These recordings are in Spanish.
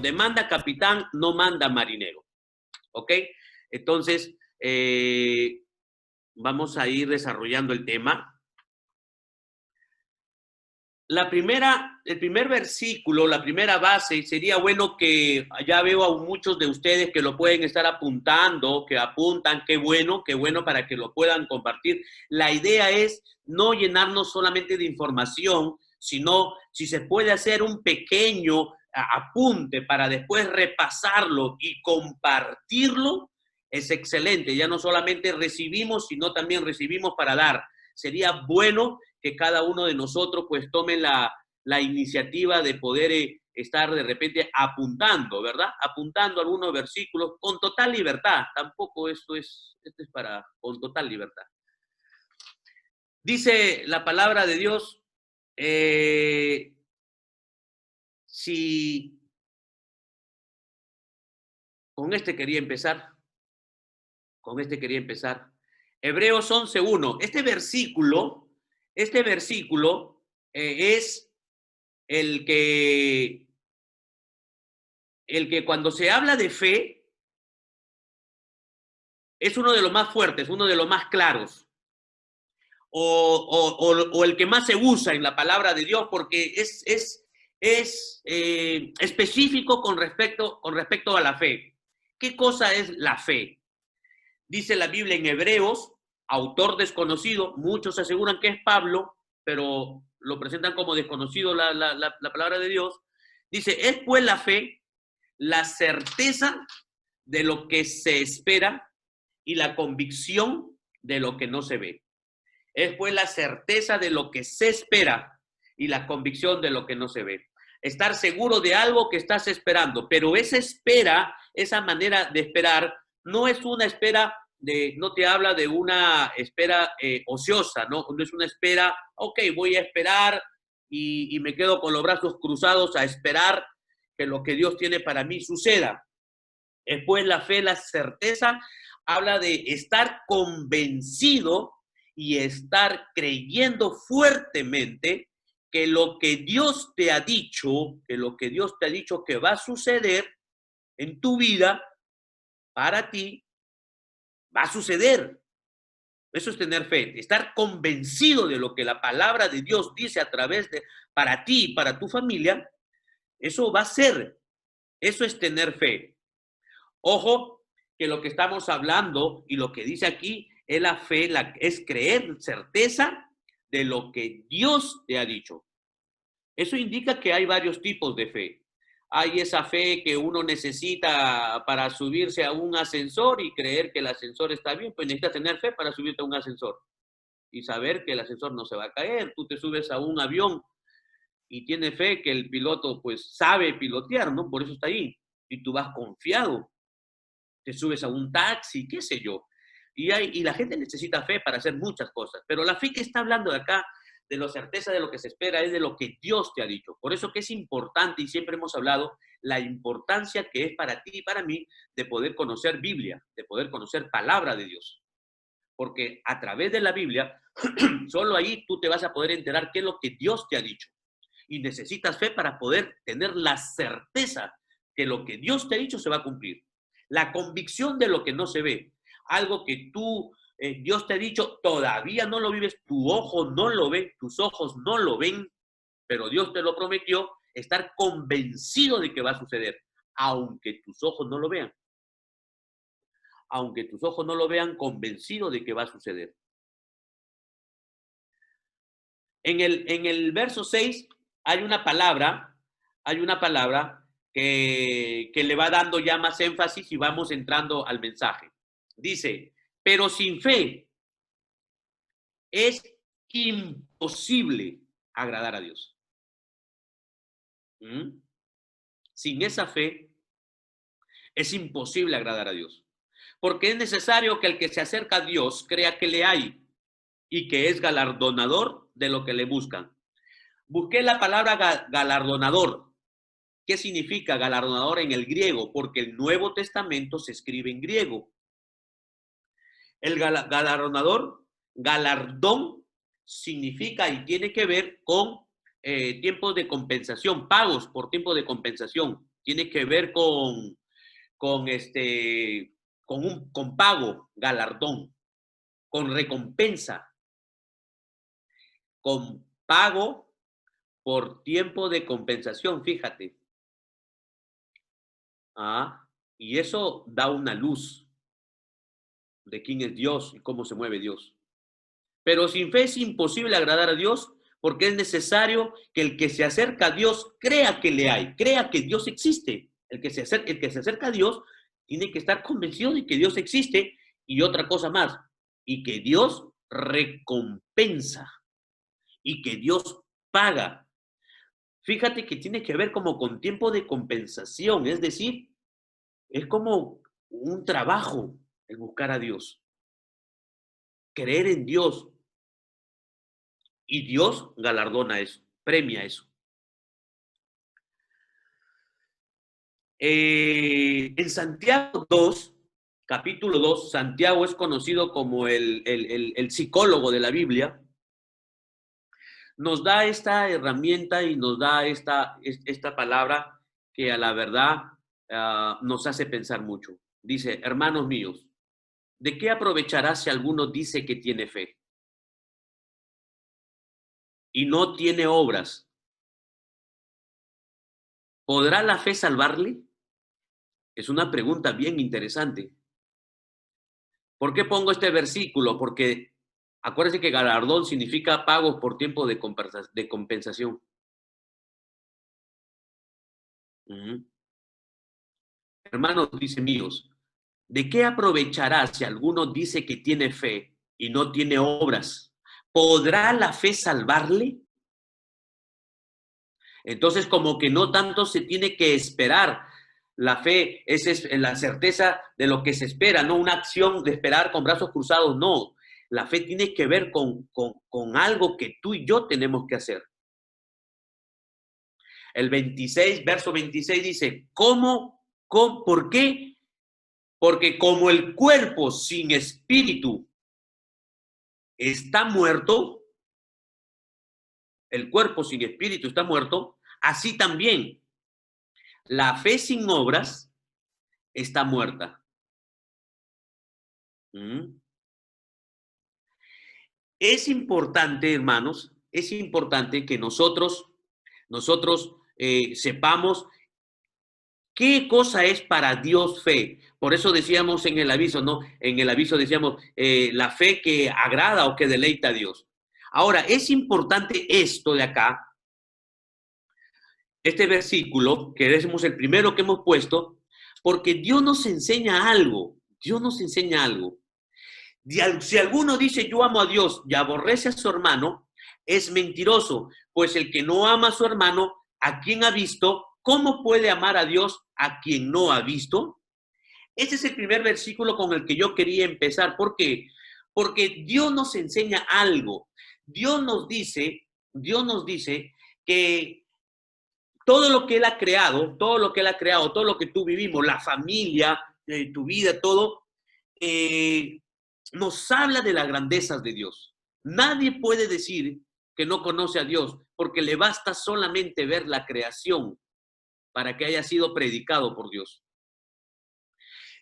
donde manda capitán, no manda marinero. ¿Ok? Entonces, vamos a ir desarrollando el tema. El primer versículo, la primera base, sería bueno que ya veo a muchos de ustedes que lo pueden estar apuntando, que apuntan, qué bueno para que lo puedan compartir. La idea es no llenarnos solamente de información, sino si se puede hacer un pequeño apunte para después repasarlo y compartirlo, es excelente. Ya no solamente recibimos, sino también recibimos para dar. Sería bueno que cada uno de nosotros pues tome la iniciativa de poder estar de repente apuntando, ¿verdad? Apuntando algunos versículos con total libertad. Tampoco esto es para con total libertad. Dice la palabra de Dios, si con este quería empezar. Hebreos 11:1. Este versículo es el que cuando se habla de fe es uno de los más fuertes, uno de los más claros, o el que más se usa en la palabra de Dios, porque es específico con respecto a la fe. ¿Qué cosa es la fe? Dice la Biblia en Hebreos, autor desconocido, muchos aseguran que es Pablo, pero lo presentan como desconocido la palabra de Dios. Dice, es pues la fe, la certeza de lo que se espera y la convicción de lo que no se ve. Es pues la certeza de lo que se espera y la convicción de lo que no se ve. Estar seguro de algo que estás esperando, pero esa espera, esa manera de esperar, no es una espera no te habla de una espera ociosa, ¿no? No es una espera, ok, voy a esperar y me quedo con los brazos cruzados a esperar que lo que Dios tiene para mí suceda. Después la fe, la certeza, habla de estar convencido y estar creyendo fuertemente que lo que Dios te ha dicho, que va a suceder en tu vida, para ti, va a suceder. Eso es tener fe, estar convencido de lo que la palabra de Dios dice a través de, para ti y para tu familia, eso va a ser. Eso es tener fe. Ojo, que lo que estamos hablando y lo que dice aquí es la fe, es creer, certeza de lo que Dios te ha dicho. Eso indica que hay varios tipos de fe. Hay esa fe que uno necesita para subirse a un ascensor y creer que el ascensor está bien, pues necesitas tener fe para subirte a un ascensor y saber que el ascensor no se va a caer. Tú te subes a un avión y tienes fe que el piloto pues sabe pilotear, ¿no? Por eso está ahí. Y tú vas confiado. Te subes a un taxi, qué sé yo. Y la gente necesita fe para hacer muchas cosas. Pero la fe que está hablando de acá, de la certeza de lo que se espera, es de lo que Dios te ha dicho. Por eso que es importante, y siempre hemos hablado, la importancia que es para ti y para mí de poder conocer Biblia, de poder conocer palabra de Dios. Porque a través de la Biblia, solo ahí tú te vas a poder enterar qué es lo que Dios te ha dicho. Y necesitas fe para poder tener la certeza que lo que Dios te ha dicho se va a cumplir. La convicción de lo que no se ve. Algo que Dios te ha dicho, todavía no lo vives, tu ojo no lo ve, tus ojos no lo ven, pero Dios te lo prometió, estar convencido de que va a suceder, aunque tus ojos no lo vean. Aunque tus ojos no lo vean, convencido de que va a suceder. En el verso 6 hay una palabra que le va dando ya más énfasis y vamos entrando al mensaje. Dice, pero sin fe es imposible agradar a Dios. Sin esa fe es imposible agradar a Dios. Porque es necesario que el que se acerca a Dios crea que le hay y que es galardonador de lo que le buscan. Busqué la palabra galardonador. ¿Qué significa galardonador en el griego? Porque el Nuevo Testamento se escribe en griego. El galardonador, galardón, significa y tiene que ver con tiempos de compensación, pagos por tiempo de compensación. tiene que ver con, con pago, galardón, con recompensa, con pago por tiempo de compensación, fíjate. Y eso da una luz de quién es Dios y cómo se mueve Dios. Pero sin fe es imposible agradar a Dios porque es necesario que el que se acerca a Dios crea que le hay, crea que Dios existe. El que se acerca a Dios tiene que estar convencido de que Dios existe y otra cosa más, y que Dios recompensa y que Dios paga. Fíjate que tiene que ver como con tiempo de compensación, es decir, es como un trabajo el buscar a Dios, creer en Dios, y Dios galardona eso, premia eso. En Santiago 2, capítulo 2, Santiago es conocido como el psicólogo de la Biblia. Nos da esta herramienta y nos da esta palabra que a la verdad nos hace pensar mucho. Dice, hermanos míos, ¿de qué aprovechará si alguno dice que tiene fe y no tiene obras? ¿Podrá la fe salvarle? Es una pregunta bien interesante. ¿Por qué pongo este versículo? Porque acuérdense que galardón significa pagos por tiempo de compensación. Hermanos, dice míos, ¿de qué aprovechará si alguno dice que tiene fe y no tiene obras? ¿Podrá la fe salvarle? Entonces, como que no tanto se tiene que esperar. La fe es la certeza de lo que se espera, no una acción de esperar con brazos cruzados, no. La fe tiene que ver con algo que tú y yo tenemos que hacer. El 26, verso 26 dice, ¿por qué? Porque como el cuerpo sin espíritu está muerto, el cuerpo sin espíritu está muerto, así también la fe sin obras está muerta. ¿Mm? Es importante, hermanos, es importante que nosotros sepamos qué cosa es para Dios fe. Por eso decíamos en el aviso, ¿no? En el aviso decíamos la fe que agrada o que deleita a Dios. Ahora, es importante esto de acá, este versículo, que decimos el primero que hemos puesto, porque Dios nos enseña algo. Dios nos enseña algo. Si alguno dice yo amo a Dios y aborrece a su hermano, es mentiroso, pues el que no ama a su hermano, a quien ha visto, ¿cómo puede amar a Dios a quien no ha visto? Ese es el primer versículo con el que yo quería empezar. ¿Por qué? Porque Dios nos enseña algo. Dios nos dice que todo lo que Él ha creado, todo lo que tú vivimos, la familia, tu vida, todo, nos habla de las grandezas de Dios. Nadie puede decir que no conoce a Dios, porque le basta solamente ver la creación para que haya sido predicado por Dios.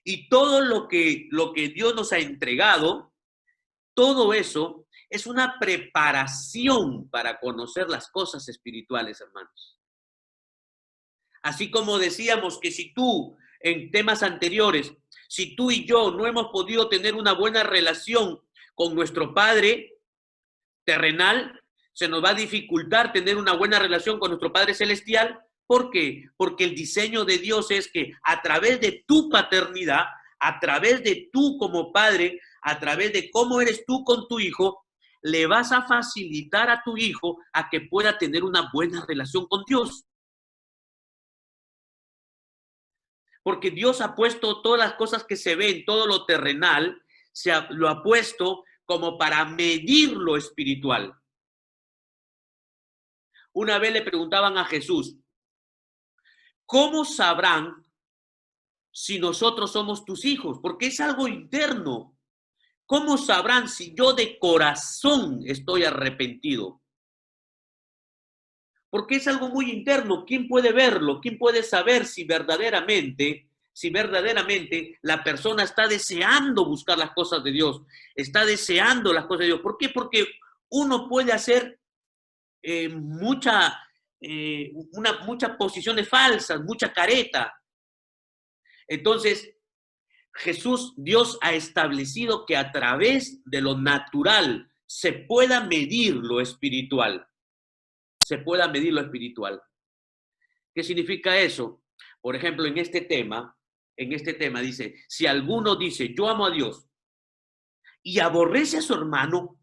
Y todo lo que Dios nos ha entregado, todo eso es una preparación para conocer las cosas espirituales, hermanos. Así como decíamos que si tú, en temas anteriores, si tú y yo no hemos podido tener una buena relación con nuestro Padre terrenal, se nos va a dificultar tener una buena relación con nuestro Padre celestial. ¿Por qué? Porque el diseño de Dios es que a través de tu paternidad, a través de tú como padre, a través de cómo eres tú con tu hijo, le vas a facilitar a tu hijo a que pueda tener una buena relación con Dios. Porque Dios ha puesto todas las cosas que se ven, todo lo terrenal, lo ha puesto como para medir lo espiritual. Una vez le preguntaban a Jesús, ¿cómo sabrán si nosotros somos tus hijos? Porque es algo interno. ¿Cómo sabrán si yo de corazón estoy arrepentido? porque es algo muy interno. ¿Quién puede verlo? ¿Quién puede saber si verdaderamente la persona está deseando buscar las cosas de Dios, está deseando las cosas de Dios? ¿Por qué? Porque uno puede hacer muchas posiciones falsas, mucha careta. Entonces, Dios ha establecido que a través de lo natural se pueda medir lo espiritual. Se pueda medir lo espiritual. ¿Qué significa eso? Por ejemplo, en este tema dice, si alguno dice, yo amo a Dios y aborrece a su hermano,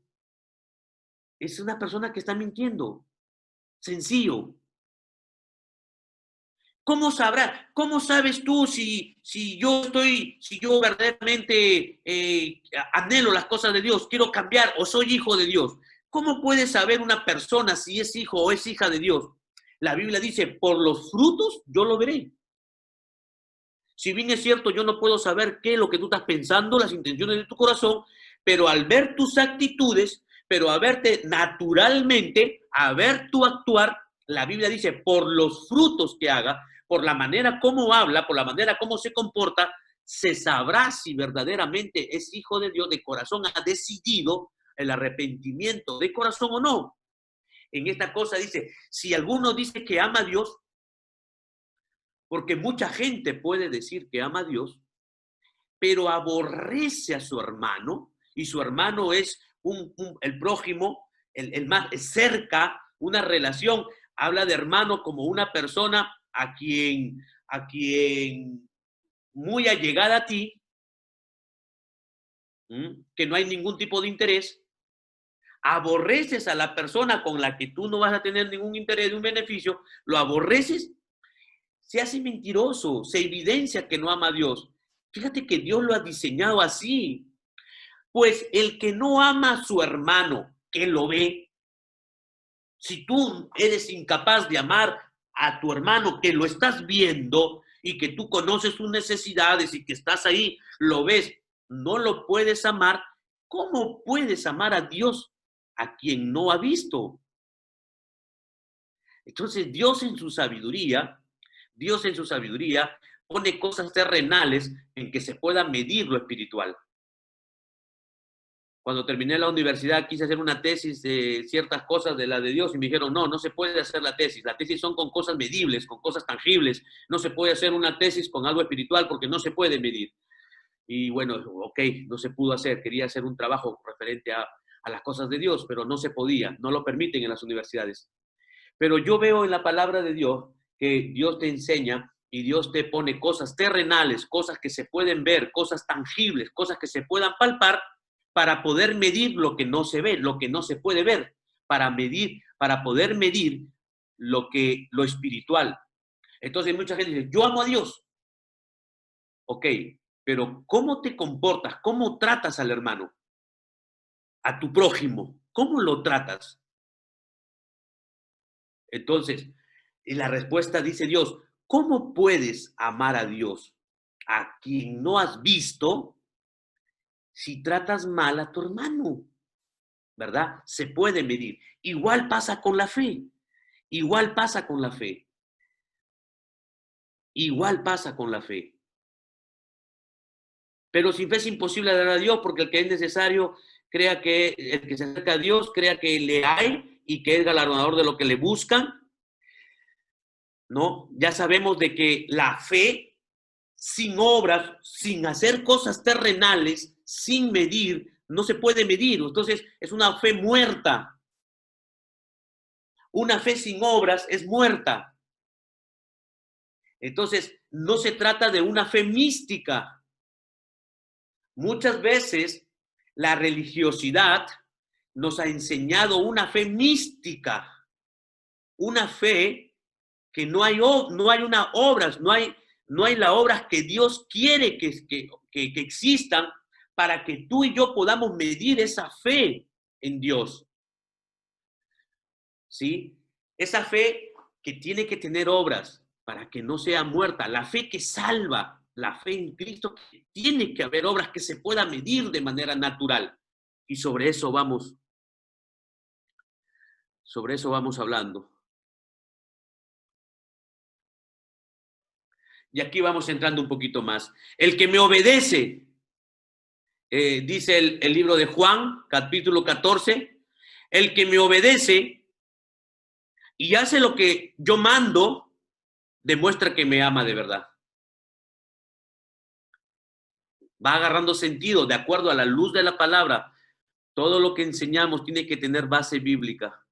es una persona que está mintiendo. Sencillo. ¿Cómo sabrá? ¿Cómo sabes tú si yo verdaderamente anhelo las cosas de Dios, quiero cambiar o soy hijo de Dios? ¿Cómo puede saber una persona si es hijo o es hija de Dios? La Biblia dice, por los frutos yo lo veré. Si bien es cierto, yo no puedo saber qué es lo que tú estás pensando, las intenciones de tu corazón, pero al ver tus actitudes, pero a verte naturalmente, a ver tu actuar, la Biblia dice, por los frutos que haga, por la manera como habla, por la manera como se comporta, se sabrá si verdaderamente es hijo de Dios, de corazón ha decidido el arrepentimiento de corazón o no. En esta cosa dice, si alguno dice que ama a Dios, porque mucha gente puede decir que ama a Dios, pero aborrece a su hermano, y su hermano es el prójimo, el más cerca, una relación. Habla de hermano como una persona a quien muy allegada a ti, que no hay ningún tipo de interés. Aborreces a la persona con la que tú no vas a tener ningún interés de un beneficio, lo aborreces, se hace mentiroso, se evidencia que no ama a Dios. Fíjate que Dios lo ha diseñado así. Pues el que no ama a su hermano, que lo ve, si tú eres incapaz de amar a tu hermano, que lo estás viendo y que tú conoces sus necesidades y que estás ahí, lo ves, no lo puedes amar, ¿cómo puedes amar a Dios a quien no ha visto? Entonces Dios en su sabiduría pone cosas terrenales en que se pueda medir lo espiritual. Cuando terminé la universidad quise hacer una tesis de ciertas cosas de la de Dios y me dijeron, no, no se puede hacer la tesis. La tesis son con cosas medibles, con cosas tangibles. No se puede hacer una tesis con algo espiritual porque no se puede medir. Y bueno, ok, no se pudo hacer. Quería hacer un trabajo referente a las cosas de Dios, pero no se podía, no lo permiten en las universidades. Pero yo veo en la palabra de Dios que Dios te enseña y Dios te pone cosas terrenales, cosas que se pueden ver, cosas tangibles, cosas que se puedan palpar para poder medir lo que no se ve, lo que no se puede ver, para poder medir lo espiritual. Entonces mucha gente dice, yo amo a Dios. Ok, pero ¿cómo te comportas? ¿Cómo tratas al hermano? A tu prójimo. ¿Cómo lo tratas? Entonces, y la respuesta dice Dios, ¿cómo puedes amar a Dios a quien no has visto si tratas mal a tu hermano? ¿Verdad? Se puede medir. Igual pasa con la fe. Igual pasa con la fe. Igual pasa con la fe. Pero sin fe es imposible dar a Dios porque el que es necesario crea que el que se acerca a Dios crea que le hay y que es galardonador de lo que le buscan. ¿No? Ya sabemos de que la fe sin obras, sin hacer cosas terrenales, sin medir, no se puede medir. Entonces es una fe muerta. Una fe sin obras es muerta. Entonces no se trata de una fe mística. Muchas veces la religiosidad nos ha enseñado una fe mística, una fe que no hay una obras, no hay las obras que Dios quiere que existan para que tú y yo podamos medir esa fe en Dios. ¿Sí? Esa fe que tiene que tener obras para que no sea muerta, la fe que salva, la fe en Cristo, que tiene que haber obras que se puedan medir de manera natural. Y sobre eso vamos hablando. Y aquí vamos entrando un poquito más. El que me obedece, dice el libro de Juan, capítulo 14, el que me obedece y hace lo que yo mando, demuestra que me ama de verdad. Va agarrando sentido de acuerdo a la luz de la palabra. Todo lo que enseñamos tiene que tener base bíblica.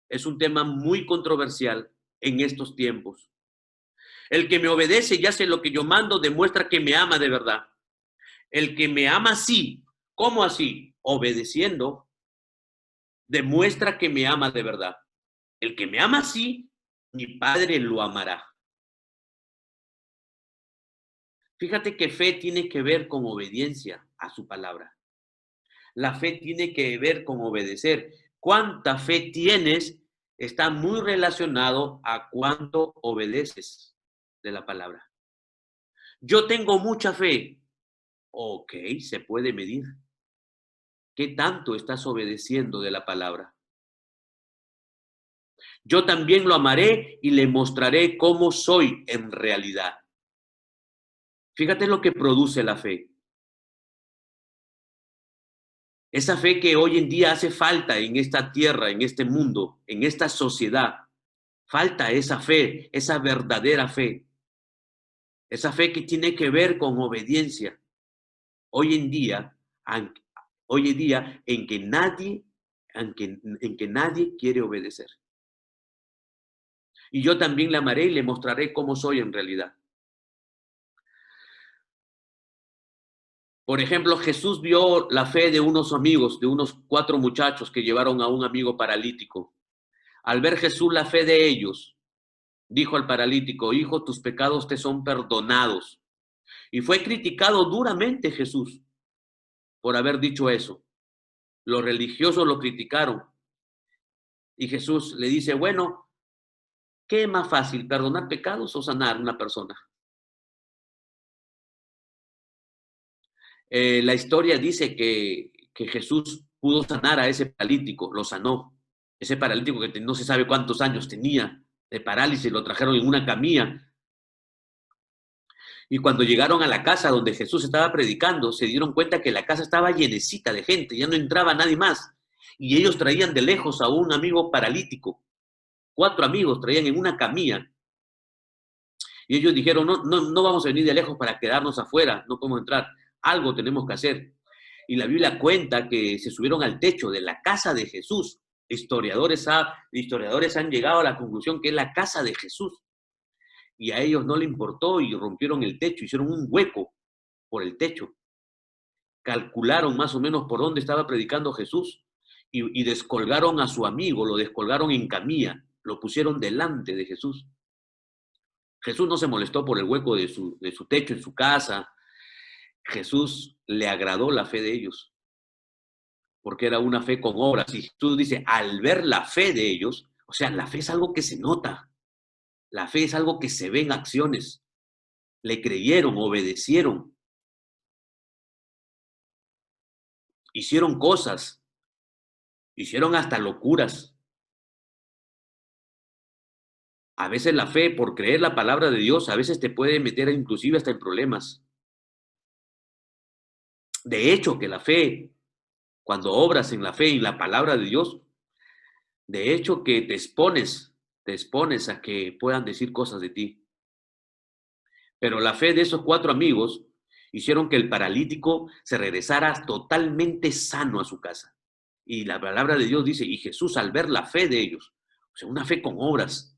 Es un tema muy controversial en estos tiempos. El que me obedece y hace lo que yo mando demuestra que me ama de verdad. El que me ama así, ¿cómo así? Obedeciendo, demuestra que me ama de verdad. El que me ama así, mi Padre lo amará. Fíjate que fe tiene que ver con obediencia a su palabra. La fe tiene que ver con obedecer. Cuánta fe tienes está muy relacionado a cuánto obedeces de la palabra. Yo tengo mucha fe. Ok, se puede medir. ¿Qué tanto estás obedeciendo de la palabra? Yo también lo amaré y le mostraré cómo soy en realidad. Fíjate lo que produce la fe. Esa fe que hoy en día hace falta en esta tierra, en este mundo, en esta sociedad. Falta esa fe, esa verdadera fe. Esa fe que tiene que ver con obediencia. Hoy en día, en que nadie quiere obedecer. Y yo también le amaré y le mostraré cómo soy en realidad. Por ejemplo, Jesús vio la fe de unos amigos, de unos 4 muchachos que llevaron a un amigo paralítico. Al ver Jesús la fe de ellos, dijo al paralítico: hijo, tus pecados te son perdonados. Y fue criticado duramente Jesús por haber dicho eso. Los religiosos lo criticaron. Y Jesús le dice: bueno, ¿qué es más fácil, perdonar pecados o sanar a una persona? La historia dice que Jesús pudo sanar a ese paralítico, lo sanó. Ese paralítico que no se sabe cuántos años tenía de parálisis, lo trajeron en una camilla. Y cuando llegaron a la casa donde Jesús estaba predicando, se dieron cuenta que la casa estaba llenecita de gente, ya no entraba nadie más. Y ellos traían de lejos a un amigo paralítico. 4 amigos traían en una camilla. Y ellos dijeron: no vamos a venir de lejos para quedarnos afuera, no podemos entrar, algo tenemos que hacer. Y la Biblia cuenta que se subieron al techo de la casa de Jesús. Historiadores han llegado a la conclusión que es la casa de Jesús. Y a ellos no le importó y rompieron el techo, hicieron un hueco por el techo. Calcularon más o menos por dónde estaba predicando Jesús y descolgaron a su amigo, lo descolgaron en camilla, lo pusieron delante de Jesús. Jesús no se molestó por el hueco de su techo en su casa. Jesús le agradó la fe de ellos, porque era una fe con obras. Y Jesús dice: al ver la fe de ellos, o sea, la fe es algo que se nota, la fe es algo que se ve en acciones. Le creyeron, obedecieron, hicieron cosas, hicieron hasta locuras. A veces la fe, por creer la palabra de Dios, a veces te puede meter inclusive hasta en problemas. De hecho, que la fe, cuando obras en la fe y la palabra de Dios, de hecho que te expones a que puedan decir cosas de ti. Pero la fe de esos 4 amigos hicieron que el paralítico se regresara totalmente sano a su casa. Y la palabra de Dios dice: y Jesús, al ver la fe de ellos, o sea, una fe con obras,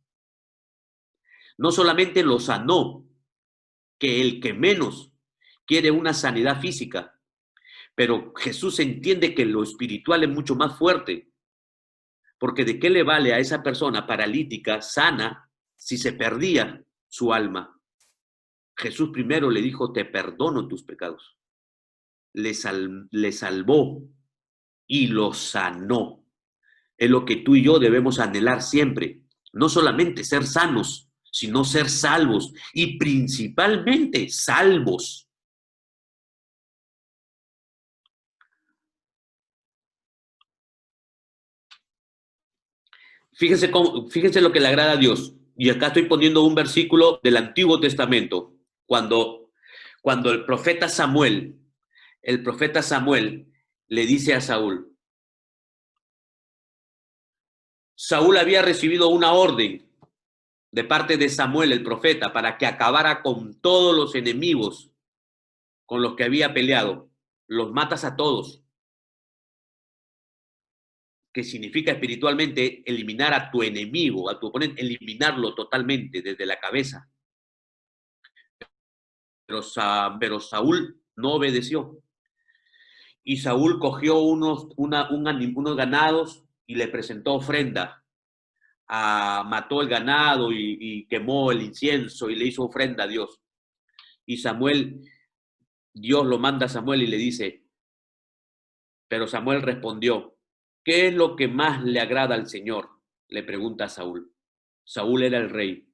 no solamente lo sanó, que el que menos quiere una sanidad física, pero Jesús entiende que lo espiritual es mucho más fuerte, porque ¿de qué le vale a esa persona paralítica, sana, si se perdía su alma? Jesús primero le dijo: te perdono tus pecados. Le salvó y lo sanó. Es lo que tú y yo debemos anhelar siempre. No solamente ser sanos, sino ser salvos y principalmente salvos. Fíjense lo que le agrada a Dios. Y acá estoy poniendo un versículo del Antiguo Testamento, cuando el profeta Samuel le dice a Saúl, Saúl había recibido una orden de parte de Samuel, el profeta, para que acabara con todos los enemigos con los que había peleado. Los matas a todos, que significa espiritualmente eliminar a tu enemigo, a tu oponente, eliminarlo totalmente desde la cabeza. Pero Saúl no obedeció. Y Saúl cogió unos ganados y le presentó ofrenda. Mató el ganado y quemó el incienso y le hizo ofrenda a Dios. Y Dios lo manda a Samuel y le dice, pero Samuel respondió, ¿qué es lo que más le agrada al Señor? Le pregunta a Saúl. Saúl era el rey.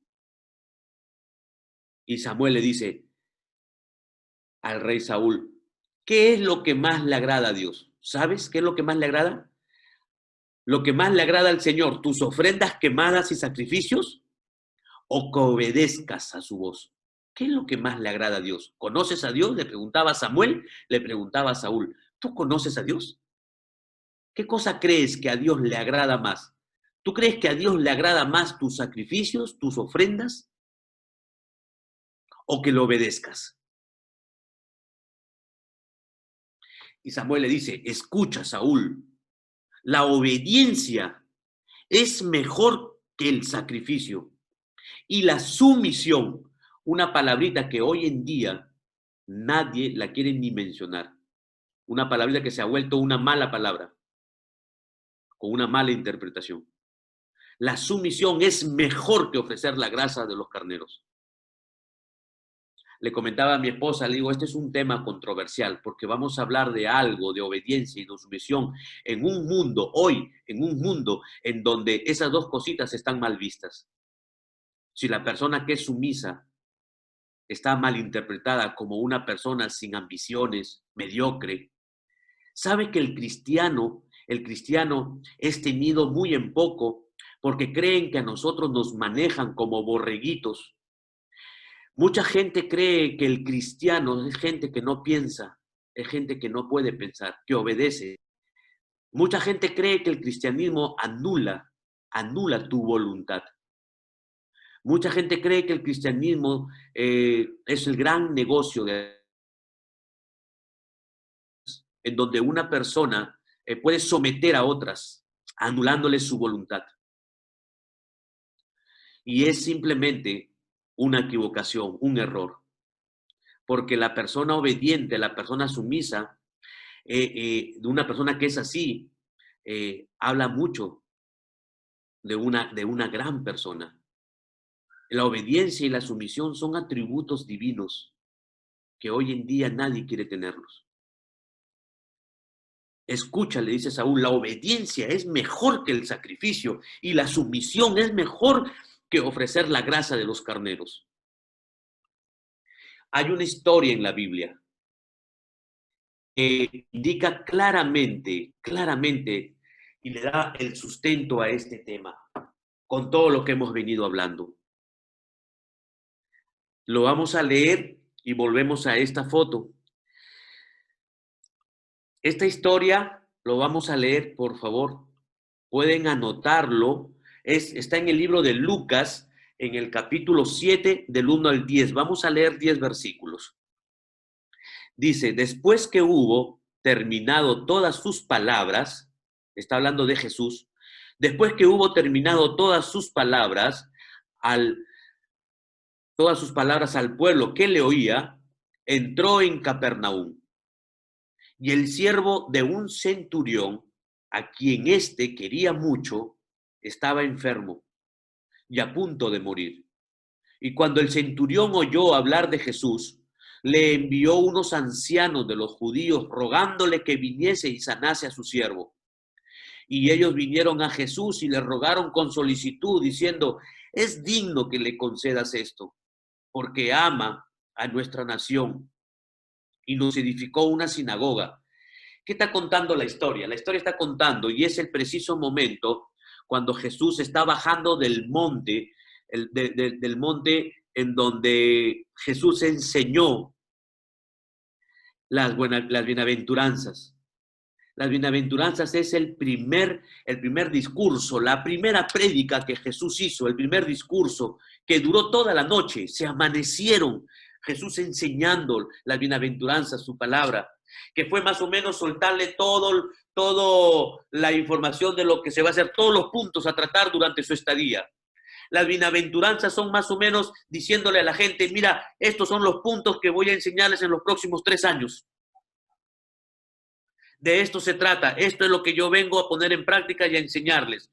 Y Samuel le dice al rey Saúl, ¿qué es lo que más le agrada a Dios? ¿Sabes qué es lo que más le agrada? Lo que más le agrada al Señor, tus ofrendas quemadas y sacrificios, o que obedezcas a su voz. ¿Qué es lo que más le agrada a Dios? ¿Conoces a Dios? Le preguntaba a Samuel, le preguntaba a Saúl. ¿Tú conoces a Dios? ¿Qué cosa crees que a Dios le agrada más? ¿Tú crees que a Dios le agrada más tus sacrificios, tus ofrendas, o que lo obedezcas? Y Samuel le dice, escucha, Saúl, la obediencia es mejor que el sacrificio y la sumisión, una palabrita que hoy en día nadie la quiere ni mencionar, una palabrita que se ha vuelto una mala palabra, con una mala interpretación. La sumisión es mejor que ofrecer la grasa de los carneros. Le comentaba a mi esposa, le digo, este es un tema controversial porque vamos a hablar de algo, de obediencia y de sumisión en un mundo, hoy, en un mundo en donde esas dos cositas están mal vistas. Si la persona que es sumisa está mal interpretada como una persona sin ambiciones, mediocre, sabe que el cristiano es tenido muy en poco porque creen que a nosotros nos manejan como borreguitos. Mucha gente cree que el cristiano es gente que no piensa, es gente que no puede pensar, que obedece. Mucha gente cree que el cristianismo anula tu voluntad. Mucha gente cree que el cristianismo es el gran negocio en donde una persona puede someter a otras, anulándole su voluntad. Y es simplemente una equivocación, un error. Porque la persona obediente, la persona sumisa, de una persona que es así, habla mucho de una gran persona. La obediencia y la sumisión son atributos divinos que hoy en día nadie quiere tenerlos. Escucha, le dice Saúl, la obediencia es mejor que el sacrificio y la sumisión es mejor que ofrecer la grasa de los carneros. Hay una historia en la Biblia que indica claramente, y le da el sustento a este tema, con todo lo que hemos venido hablando. Lo vamos a leer y volvemos a esta foto. Esta historia lo vamos a leer, por favor. Pueden anotarlo. Está en el libro de Lucas, en el capítulo 7, del 1 al 10. Vamos a leer 10 versículos. Dice, después que hubo terminado todas sus palabras, está hablando de Jesús, después que hubo terminado todas sus palabras al pueblo que le oía, entró en Capernaum. Y el siervo de un centurión, a quien éste quería mucho, estaba enfermo y a punto de morir. Y cuando el centurión oyó hablar de Jesús, le envió unos ancianos de los judíos rogándole que viniese y sanase a su siervo. Y ellos vinieron a Jesús y le rogaron con solicitud, diciendo, es digno que le concedas esto, porque ama a nuestra nación y nos edificó una sinagoga. ¿Qué está contando la historia? La historia está contando, y es el preciso momento cuando Jesús está bajando del monte del monte en donde Jesús enseñó las bienaventuranzas. Las bienaventuranzas es el primer discurso, la primera prédica que Jesús hizo, el primer discurso que duró toda la noche. Se amanecieron Jesús enseñando las bienaventuranzas, su palabra, que fue más o menos soltarle todo la información de lo que se va a hacer, todos los puntos a tratar durante su estadía. Las bienaventuranzas son más o menos diciéndole a la gente, mira, estos son los puntos que voy a enseñarles en los próximos 3 años. De esto se trata, esto es lo que yo vengo a poner en práctica y a enseñarles.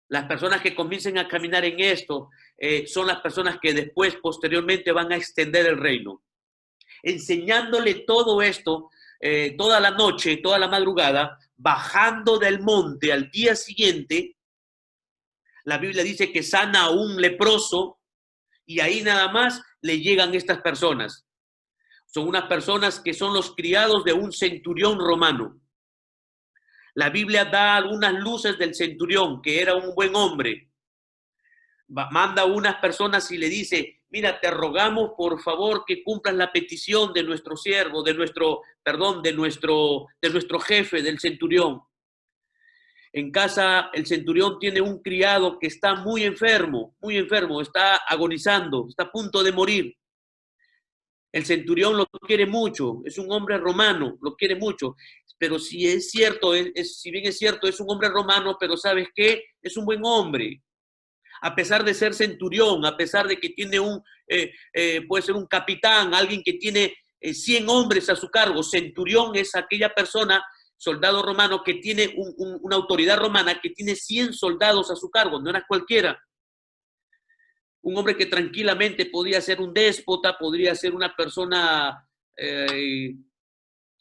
Las personas que comiencen a caminar en esto son las personas que después, posteriormente, van a extender el reino. Enseñándole todo esto, toda la noche, toda la madrugada, bajando del monte al día siguiente, la Biblia dice que sana a un leproso y ahí nada más le llegan estas personas. Son unas personas que son los criados de un centurión romano. La Biblia da algunas luces del centurión, que era un buen hombre. Manda a unas personas y le dice, mira, te rogamos por favor que cumplas la petición de nuestro siervo, de nuestro jefe, del centurión. En casa, el centurión tiene un criado que está muy enfermo, está agonizando, está a punto de morir. El centurión lo quiere mucho, es un hombre romano, lo quiere mucho, pero si es cierto, si bien es cierto, es un hombre romano, pero ¿sabes qué? Es un buen hombre. A pesar de ser centurión, a pesar de que tiene puede ser un capitán, alguien que tiene 100 hombres a su cargo. Centurión es aquella persona, soldado romano, que tiene una autoridad romana, que tiene 100 soldados a su cargo, no era cualquiera. Un hombre que tranquilamente podría ser un déspota, podría ser una persona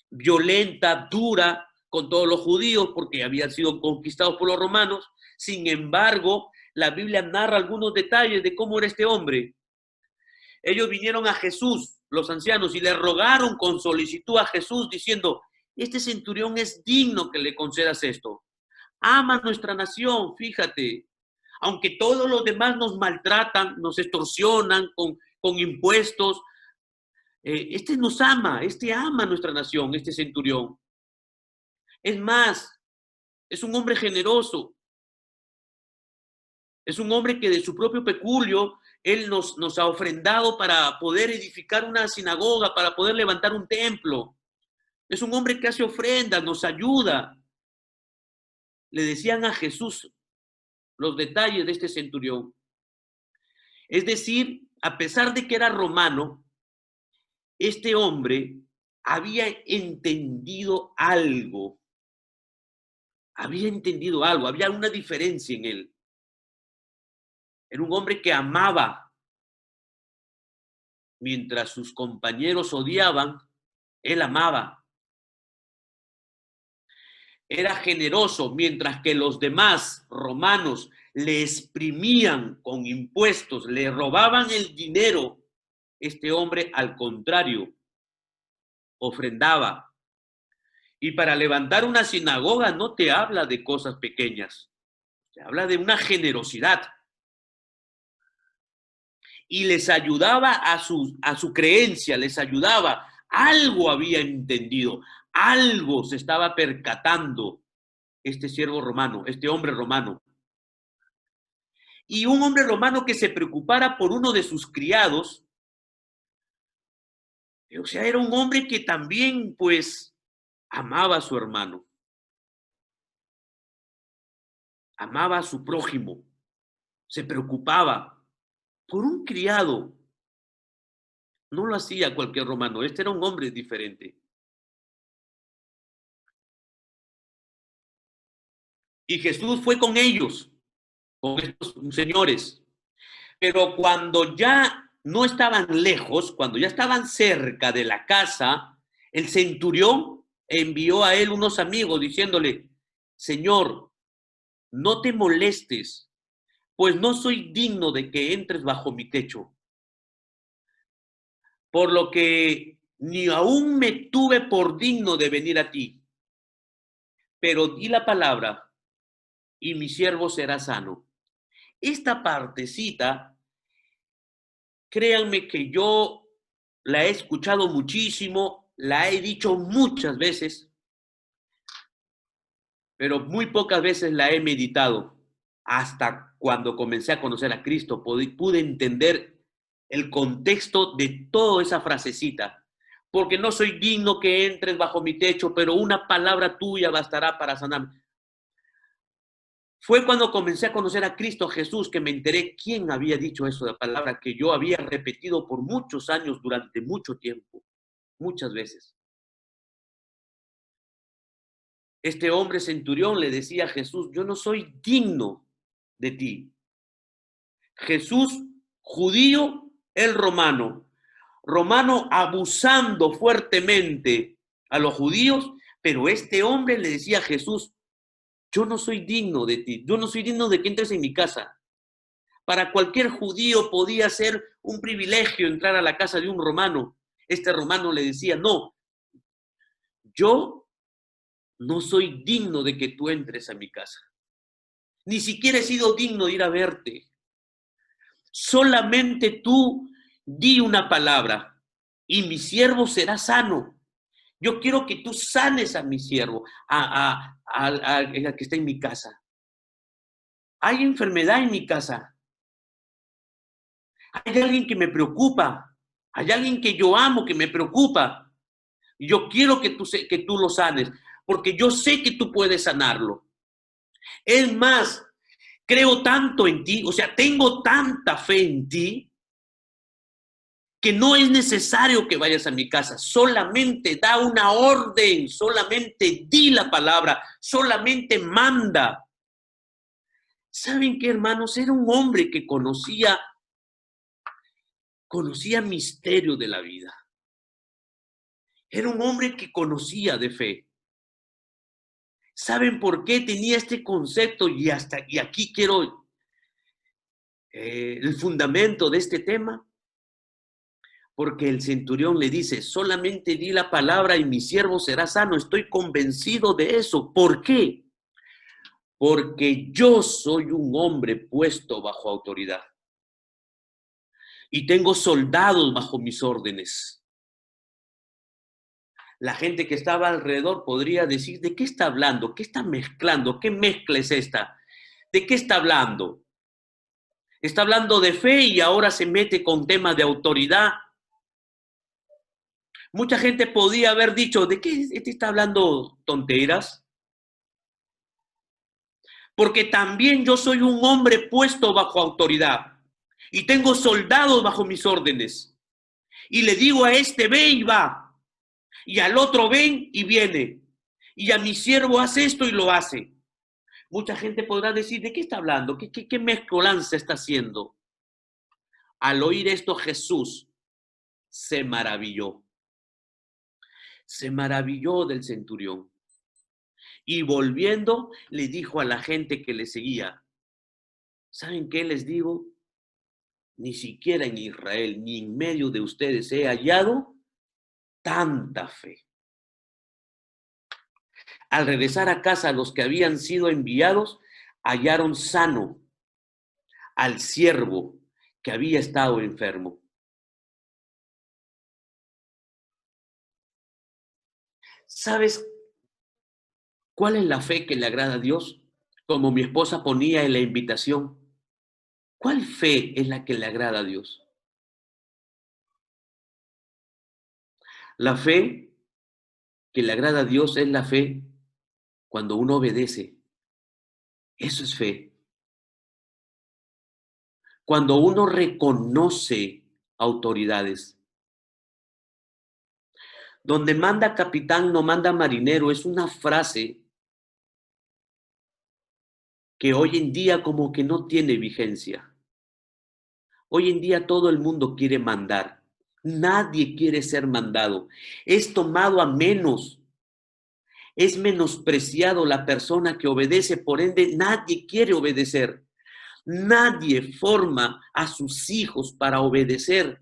violenta, dura con todos los judíos porque habían sido conquistados por los romanos. Sin embargo, la Biblia narra algunos detalles de cómo era este hombre. Ellos vinieron a Jesús, los ancianos, y le rogaron con solicitud a Jesús diciendo, este centurión es digno que le concedas esto. Ama nuestra nación, fíjate. Aunque todos los demás nos maltratan, nos extorsionan con impuestos, este nos ama, este ama a nuestra nación, este centurión. Es más, es un hombre generoso. Es un hombre que de su propio peculio, él nos ha ofrendado para poder edificar una sinagoga, para poder levantar un templo. Es un hombre que hace ofrendas, nos ayuda. Le decían a Jesús los detalles de este centurión. Es decir, a pesar de que era romano, este hombre había entendido algo. Había una diferencia en él. Era un hombre que amaba. Mientras sus compañeros odiaban, él amaba. Era generoso, mientras que los demás romanos le exprimían con impuestos, le robaban el dinero. Este hombre, al contrario, ofrendaba. Y para levantar una sinagoga no te habla de cosas pequeñas, te habla de una generosidad. Y les ayudaba a su creencia, les ayudaba. Algo había entendido, algo se estaba percatando este siervo romano, este hombre romano. Y un hombre romano que se preocupara por uno de sus criados, o sea, era un hombre que también, pues, amaba a su hermano. Amaba a su prójimo. Se preocupaba por un criado. No lo hacía cualquier romano. Este era un hombre diferente. Y Jesús fue con ellos, con estos señores. Pero cuando ya no estaban lejos, cuando ya estaban cerca de la casa, el centurión envió a él unos amigos diciéndole, Señor, no te molestes, pues no soy digno de que entres bajo mi techo. Por lo que ni aún me tuve por digno de venir a ti. Pero di la palabra y mi siervo será sano. Esta partecita, créanme que yo la he escuchado muchísimo, la he dicho muchas veces, pero muy pocas veces la he meditado. Hasta cuando comencé a conocer a Cristo, pude entender el contexto de toda esa frasecita. Porque no soy digno que entres bajo mi techo, pero una palabra tuya bastará para sanarme. Fue cuando comencé a conocer a Cristo Jesús que me enteré quién había dicho eso de palabra que yo había repetido por muchos años durante mucho tiempo, muchas veces. Este hombre centurión le decía a Jesús, yo no soy digno de ti. Jesús, judío, el romano. Romano abusando fuertemente a los judíos, pero este hombre le decía a Jesús, yo no soy digno de ti, yo no soy digno de que entres en mi casa. Para cualquier judío podía ser un privilegio entrar a la casa de un romano. Este romano le decía, no, yo no soy digno de que tú entres a mi casa. Ni siquiera he sido digno de ir a verte. Solamente tú di una palabra y mi siervo será sano. Yo quiero que tú sanes a mi siervo, a que está en mi casa. Hay enfermedad en mi casa. Hay alguien que me preocupa. Hay alguien que yo amo, que me preocupa. Y yo quiero que tú lo sanes, porque yo sé que tú puedes sanarlo. Es más, creo tanto en ti, o sea, tengo tanta fe en ti, que no es necesario que vayas a mi casa, solamente da una orden, solamente di la palabra, solamente manda. ¿Saben qué, hermanos? Era un hombre que conocía misterio de la vida. Era un hombre que conocía de fe. ¿Saben por qué tenía este concepto? Y aquí quiero el fundamento de este tema. Porque el centurión le dice, solamente di la palabra y mi siervo será sano. Estoy convencido de eso. ¿Por qué? Porque yo soy un hombre puesto bajo autoridad. Y tengo soldados bajo mis órdenes. La gente que estaba alrededor podría decir, ¿de qué está hablando? ¿Qué está mezclando? ¿Qué mezcla es esta? ¿De qué está hablando? Está hablando de fe y ahora se mete con temas de autoridad. Mucha gente podía haber dicho, ¿de qué este está hablando tonteras? Porque también yo soy un hombre puesto bajo autoridad y tengo soldados bajo mis órdenes. Y le digo a este, ve y va, y al otro ven y viene, y a mi siervo hace esto y lo hace. Mucha gente podrá decir, ¿de qué está hablando? ¿Qué mezcolanza está haciendo? Al oír esto, Jesús se maravilló. Se maravilló del centurión. Y volviendo, le dijo a la gente que le seguía, ¿saben qué les digo? Ni siquiera en Israel, ni en medio de ustedes he hallado tanta fe. Al regresar a casa, los que habían sido enviados hallaron sano al siervo que había estado enfermo. ¿Sabes cuál es la fe que le agrada a Dios? Como mi esposa ponía en la invitación, ¿cuál fe es la que le agrada a Dios? La fe que le agrada a Dios es la fe cuando uno obedece. Eso es fe. Cuando uno reconoce autoridades. Donde manda capitán, no manda marinero, es una frase que hoy en día como que no tiene vigencia. Hoy en día todo el mundo quiere mandar. Nadie quiere ser mandado. Es tomado a menos. Es menospreciado la persona que obedece, por ende nadie quiere obedecer. Nadie forma a sus hijos para obedecer.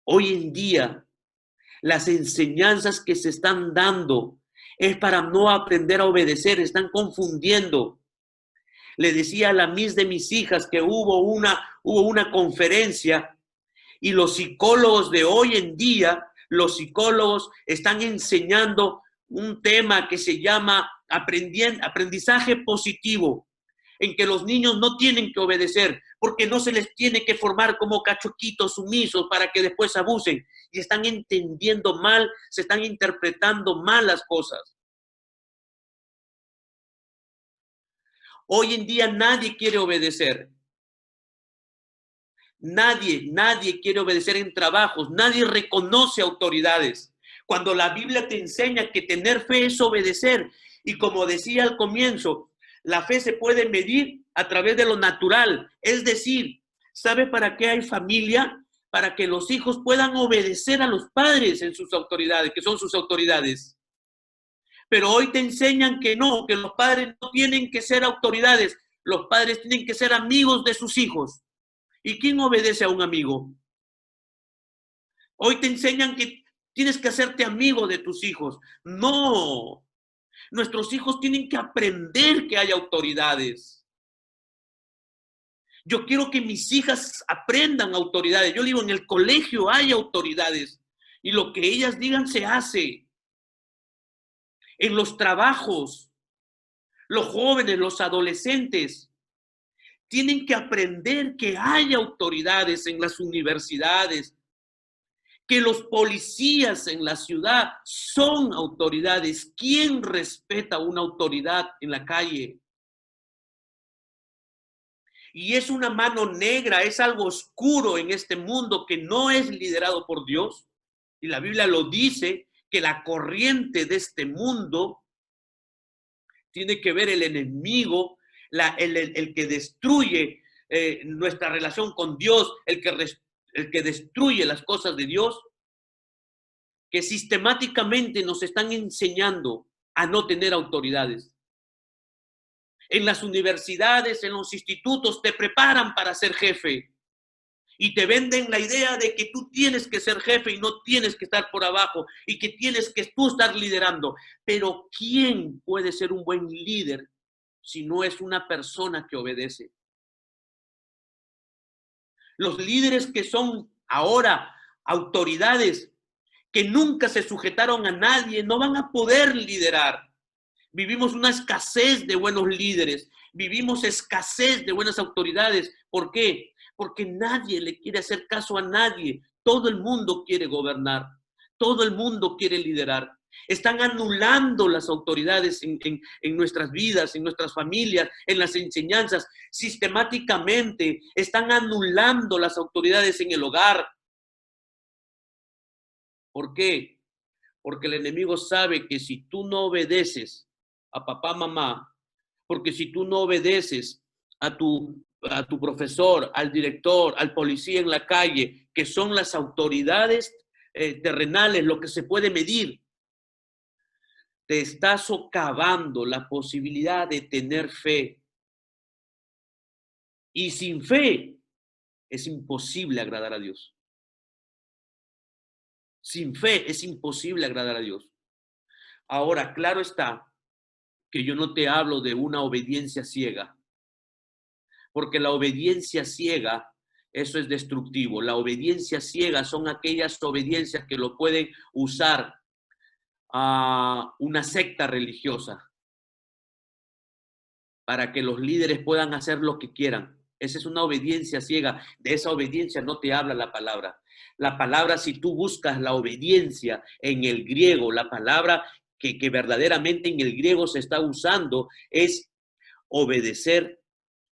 Hoy en día las enseñanzas que se están dando es para no aprender a obedecer, están confundiendo. Le decía a la Miss de mis hijas que hubo una conferencia y los psicólogos de hoy en día, los psicólogos están enseñando un tema que se llama aprendizaje positivo, en que los niños no tienen que obedecer, porque no se les tiene que formar como cachuquitos sumisos para que después abusen. Y están entendiendo mal, se están interpretando mal las cosas. Hoy en día nadie quiere obedecer. Nadie quiere obedecer en trabajos, nadie reconoce autoridades. Cuando la Biblia te enseña que tener fe es obedecer, y como decía al comienzo, la fe se puede medir a través de lo natural, es decir, ¿sabe para qué hay familia? Para que los hijos puedan obedecer a los padres en sus autoridades, que son sus autoridades. Pero hoy te enseñan que no, que los padres no tienen que ser autoridades, los padres tienen que ser amigos de sus hijos. ¿Y quién obedece a un amigo? Hoy te enseñan que tienes que hacerte amigo de tus hijos. No, nuestros hijos tienen que aprender que hay autoridades. Yo quiero que mis hijas aprendan autoridades. Yo digo, en el colegio hay autoridades y lo que ellas digan se hace. En los trabajos, los jóvenes, los adolescentes tienen que aprender que hay autoridades en las universidades, que los policías en la ciudad son autoridades. ¿Quién respeta una autoridad en la calle? Y es una mano negra, es algo oscuro en este mundo que no es liderado por Dios. Y la Biblia lo dice, que la corriente de este mundo tiene que ver el enemigo, el que destruye nuestra relación con Dios, el que destruye las cosas de Dios, que sistemáticamente nos están enseñando a no tener autoridades. En las universidades, en los institutos, te preparan para ser jefe y te venden la idea de que tú tienes que ser jefe y no tienes que estar por abajo y que tienes que tú estar liderando. Pero ¿quién puede ser un buen líder si no es una persona que obedece? Los líderes que son ahora autoridades, que nunca se sujetaron a nadie, no van a poder liderar. Vivimos una escasez de buenos líderes, vivimos escasez de buenas autoridades. ¿Por qué? Porque nadie le quiere hacer caso a nadie. Todo el mundo quiere gobernar, todo el mundo quiere liderar. Están anulando las autoridades en nuestras vidas, en nuestras familias, en las enseñanzas. Sistemáticamente están anulando las autoridades en el hogar. ¿Por qué? Porque el enemigo sabe que si tú no obedeces a papá, mamá, porque si tú no obedeces a tu profesor, al director, al policía en la calle, que son las autoridades terrenales, lo que se puede medir, te está socavando la posibilidad de tener fe. Y sin fe es imposible agradar a Dios. Sin fe es imposible agradar a Dios. Ahora, claro está que yo no te hablo de una obediencia ciega, porque la obediencia ciega, eso es destructivo. La obediencia ciega son aquellas obediencias que lo pueden usar a una secta religiosa para que los líderes puedan hacer lo que quieran. Esa es una obediencia ciega. De esa obediencia no te habla la palabra. La palabra, si tú buscas la obediencia en el griego, la palabra que verdaderamente en el griego se está usando es obedecer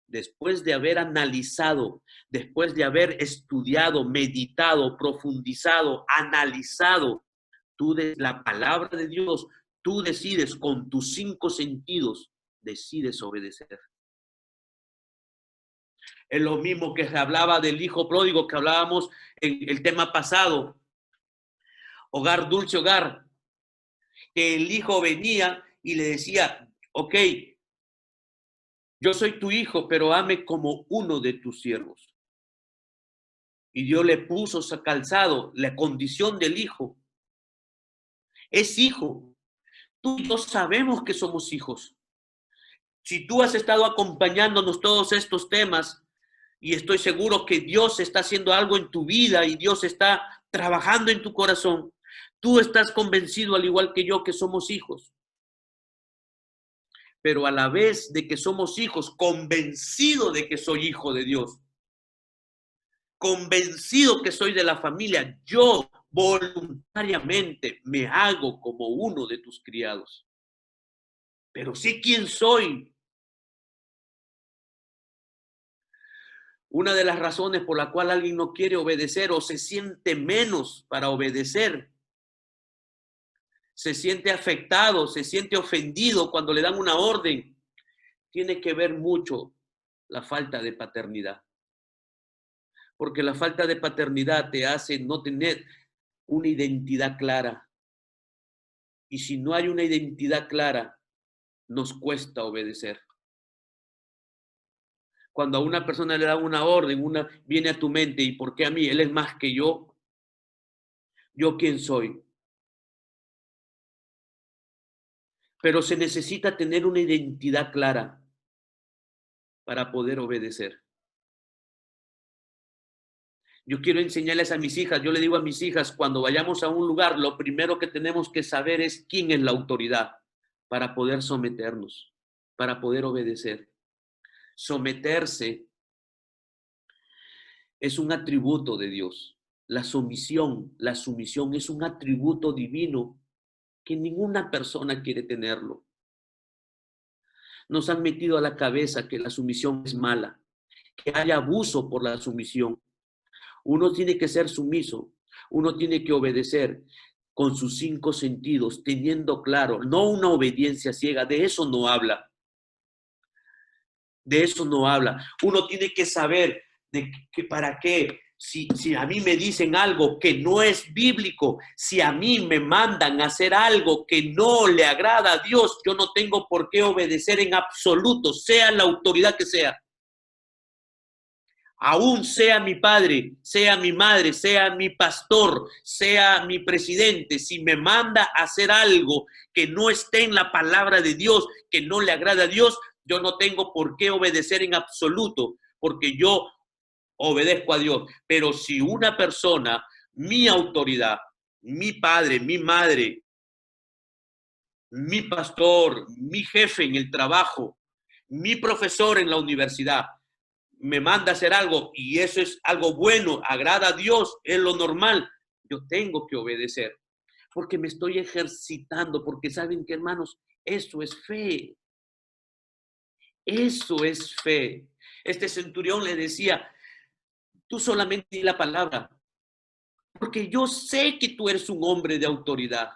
después de haber analizado, después de haber estudiado, meditado, profundizado, analizado, la palabra de Dios, tú decides con tus 5 sentidos, decides obedecer. Es lo mismo que se hablaba del hijo pródigo que hablábamos en el tema pasado. Hogar, dulce hogar. Que el hijo venía y le decía, ok, yo soy tu hijo, pero ame como uno de tus siervos. Y Dios le puso calzado la condición del hijo. Es hijo. Tú y yo sabemos que somos hijos. Si tú has estado acompañándonos todos estos temas, y estoy seguro que Dios está haciendo algo en tu vida y Dios está trabajando en tu corazón, tú estás convencido, al igual que yo, que somos hijos. Pero a la vez de que somos hijos, convencido de que soy hijo de Dios, convencido que soy de la familia, yo voluntariamente me hago como uno de tus criados. Pero sé quién soy. Una de las razones por la cual alguien no quiere obedecer o se siente menos para obedecer, se siente afectado, se siente ofendido cuando le dan una orden, tiene que ver mucho la falta de paternidad. Porque la falta de paternidad te hace no tener una identidad clara. Y si no hay una identidad clara, nos cuesta obedecer. Cuando a una persona le da una orden, viene a tu mente, ¿y por qué a mí? Él es más que yo. ¿Yo quién soy? Pero se necesita tener una identidad clara para poder obedecer. Yo quiero enseñarles a mis hijas, yo le digo a mis hijas, cuando vayamos a un lugar, lo primero que tenemos que saber es quién es la autoridad para poder someternos, para poder obedecer. Someterse es un atributo de Dios. La sumisión es un atributo divino que ninguna persona quiere tenerlo. Nos han metido a la cabeza que la sumisión es mala, que hay abuso por la sumisión. Uno tiene que ser sumiso, uno tiene que obedecer con sus 5 sentidos, teniendo claro, no una obediencia ciega, de eso no habla. De eso no habla. Uno tiene que saber de que para qué. Si a mí me dicen algo que no es bíblico, si a mí me mandan a hacer algo que no le agrada a Dios, yo no tengo por qué obedecer en absoluto, sea la autoridad que sea. Aún sea mi padre, sea mi madre, sea mi pastor, sea mi presidente, si me manda a hacer algo que no esté en la palabra de Dios, que no le agrada a Dios, yo no tengo por qué obedecer en absoluto, porque yo obedezco a Dios. Pero si una persona, mi autoridad, mi padre, mi madre, mi pastor, mi jefe en el trabajo, mi profesor en la universidad, me manda a hacer algo y eso es algo bueno, agrada a Dios, es lo normal, yo tengo que obedecer porque me estoy ejercitando, porque saben que, hermanos, eso es fe. Eso es fe. Este centurión le decía, tú solamente di la palabra, porque yo sé que tú eres un hombre de autoridad,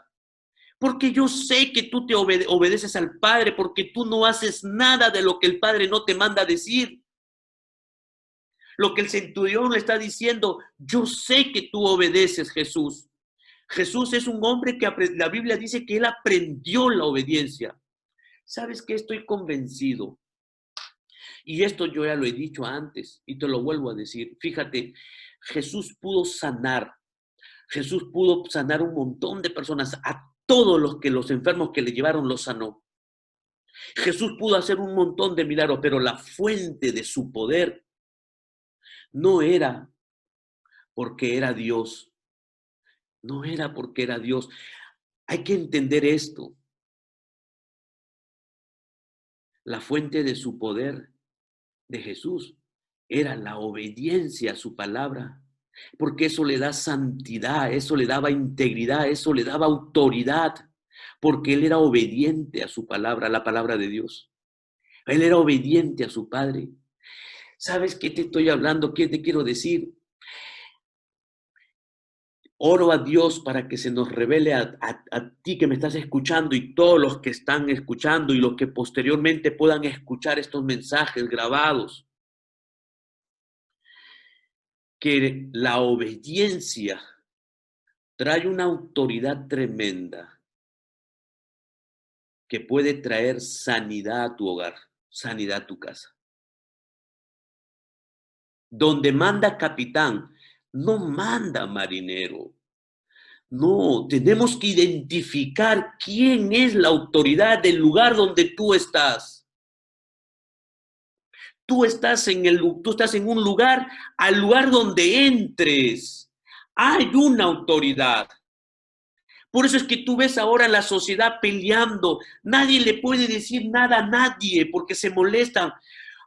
porque yo sé que tú te obedeces al Padre, porque tú no haces nada de lo que el Padre no te manda a decir. Lo que el centurión le está diciendo, yo sé que tú obedeces, Jesús. Jesús es un hombre que la Biblia dice que él aprendió la obediencia. ¿Sabes qué? Estoy convencido. Y esto yo ya lo he dicho antes y te lo vuelvo a decir. Fíjate, Jesús pudo sanar. Jesús pudo sanar un montón de personas. A todos los enfermos que le llevaron los sanó. Jesús pudo hacer un montón de milagros, pero la fuente de su poder no era porque era Dios. No era porque era Dios. Hay que entender esto. La fuente de su poder de Jesús era la obediencia a su palabra, porque eso le da santidad, eso le daba integridad, eso le daba autoridad, porque él era obediente a su palabra, a la palabra de Dios. Él era obediente a su Padre. ¿Sabes qué te estoy hablando? ¿Qué te quiero decir? Oro a Dios para que se nos revele a ti que me estás escuchando y todos los que están escuchando y los que posteriormente puedan escuchar estos mensajes grabados, que la obediencia trae una autoridad tremenda que puede traer sanidad a tu hogar, sanidad a tu casa. Donde manda capitán, no manda marinero. No, tenemos que identificar quién es la autoridad del lugar donde tú estás. Tú estás en un lugar, al lugar donde entres, hay una autoridad. Por eso es que tú ves ahora la sociedad peleando. Nadie le puede decir nada a nadie porque se molestan.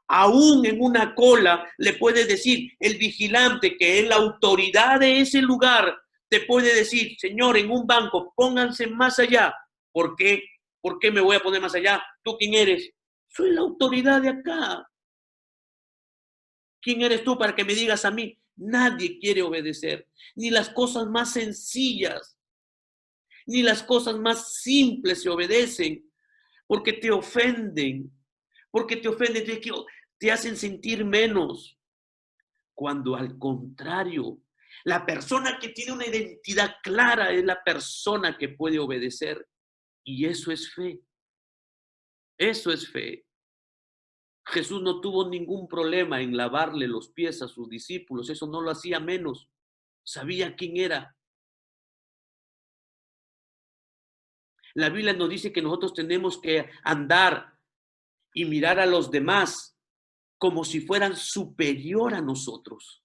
Aún en una cola le puede decir el vigilante, que es la autoridad de ese lugar, te puede decir, señor, en un banco, pónganse más allá. ¿Por qué? ¿Por qué me voy a poner más allá? ¿Tú quién eres? Soy la autoridad de acá. ¿Quién eres tú para que me digas a mí? Nadie quiere obedecer, ni las cosas más sencillas, ni las cosas más simples se obedecen, porque te ofenden, te hacen sentir menos, cuando al contrario, la persona que tiene una identidad clara es la persona que puede obedecer, y eso es fe, eso es fe. Jesús no tuvo ningún problema en lavarle los pies a sus discípulos, eso no lo hacía menos, sabía quién era. La Biblia nos dice que nosotros tenemos que andar y mirar a los demás como si fueran superior a nosotros.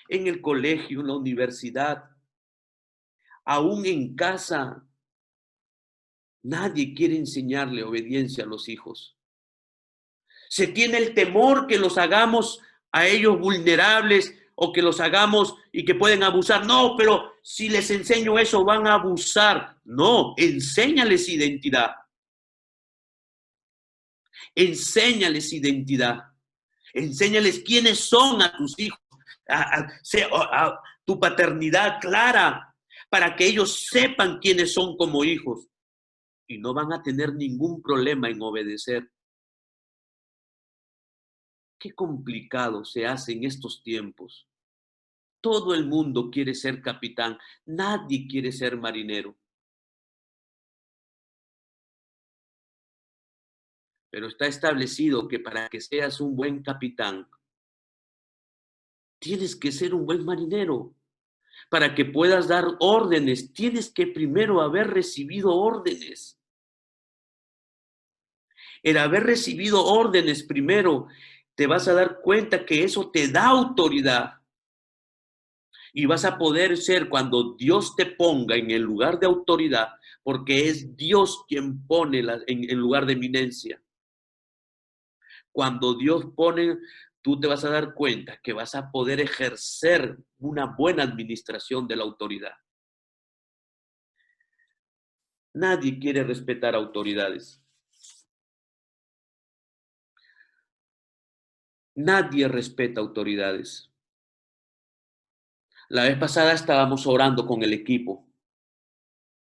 En el colegio, en la universidad, aún en casa, nadie quiere enseñarle obediencia a los hijos. Se tiene el temor que los hagamos a ellos vulnerables o que los hagamos y que pueden abusar. No, pero si les enseño eso van a abusar. No, enséñales identidad. Enséñales identidad. Enséñales quiénes son a tus hijos, a tu paternidad clara, para que ellos sepan quiénes son como hijos y no van a tener ningún problema en obedecer. Qué complicado se hace en estos tiempos. Todo el mundo quiere ser capitán, nadie quiere ser marinero. Pero está establecido que para que seas un buen capitán, tienes que ser un buen marinero. Para que puedas dar órdenes, tienes que primero haber recibido órdenes. El haber recibido órdenes primero, te vas a dar cuenta que eso te da autoridad. Y vas a poder ser cuando Dios te ponga en el lugar de autoridad, porque es Dios quien pone en lugar de eminencia. Cuando Dios pone, tú te vas a dar cuenta que vas a poder ejercer una buena administración de la autoridad. Nadie quiere respetar autoridades. Nadie respeta autoridades. La vez pasada estábamos orando con el equipo.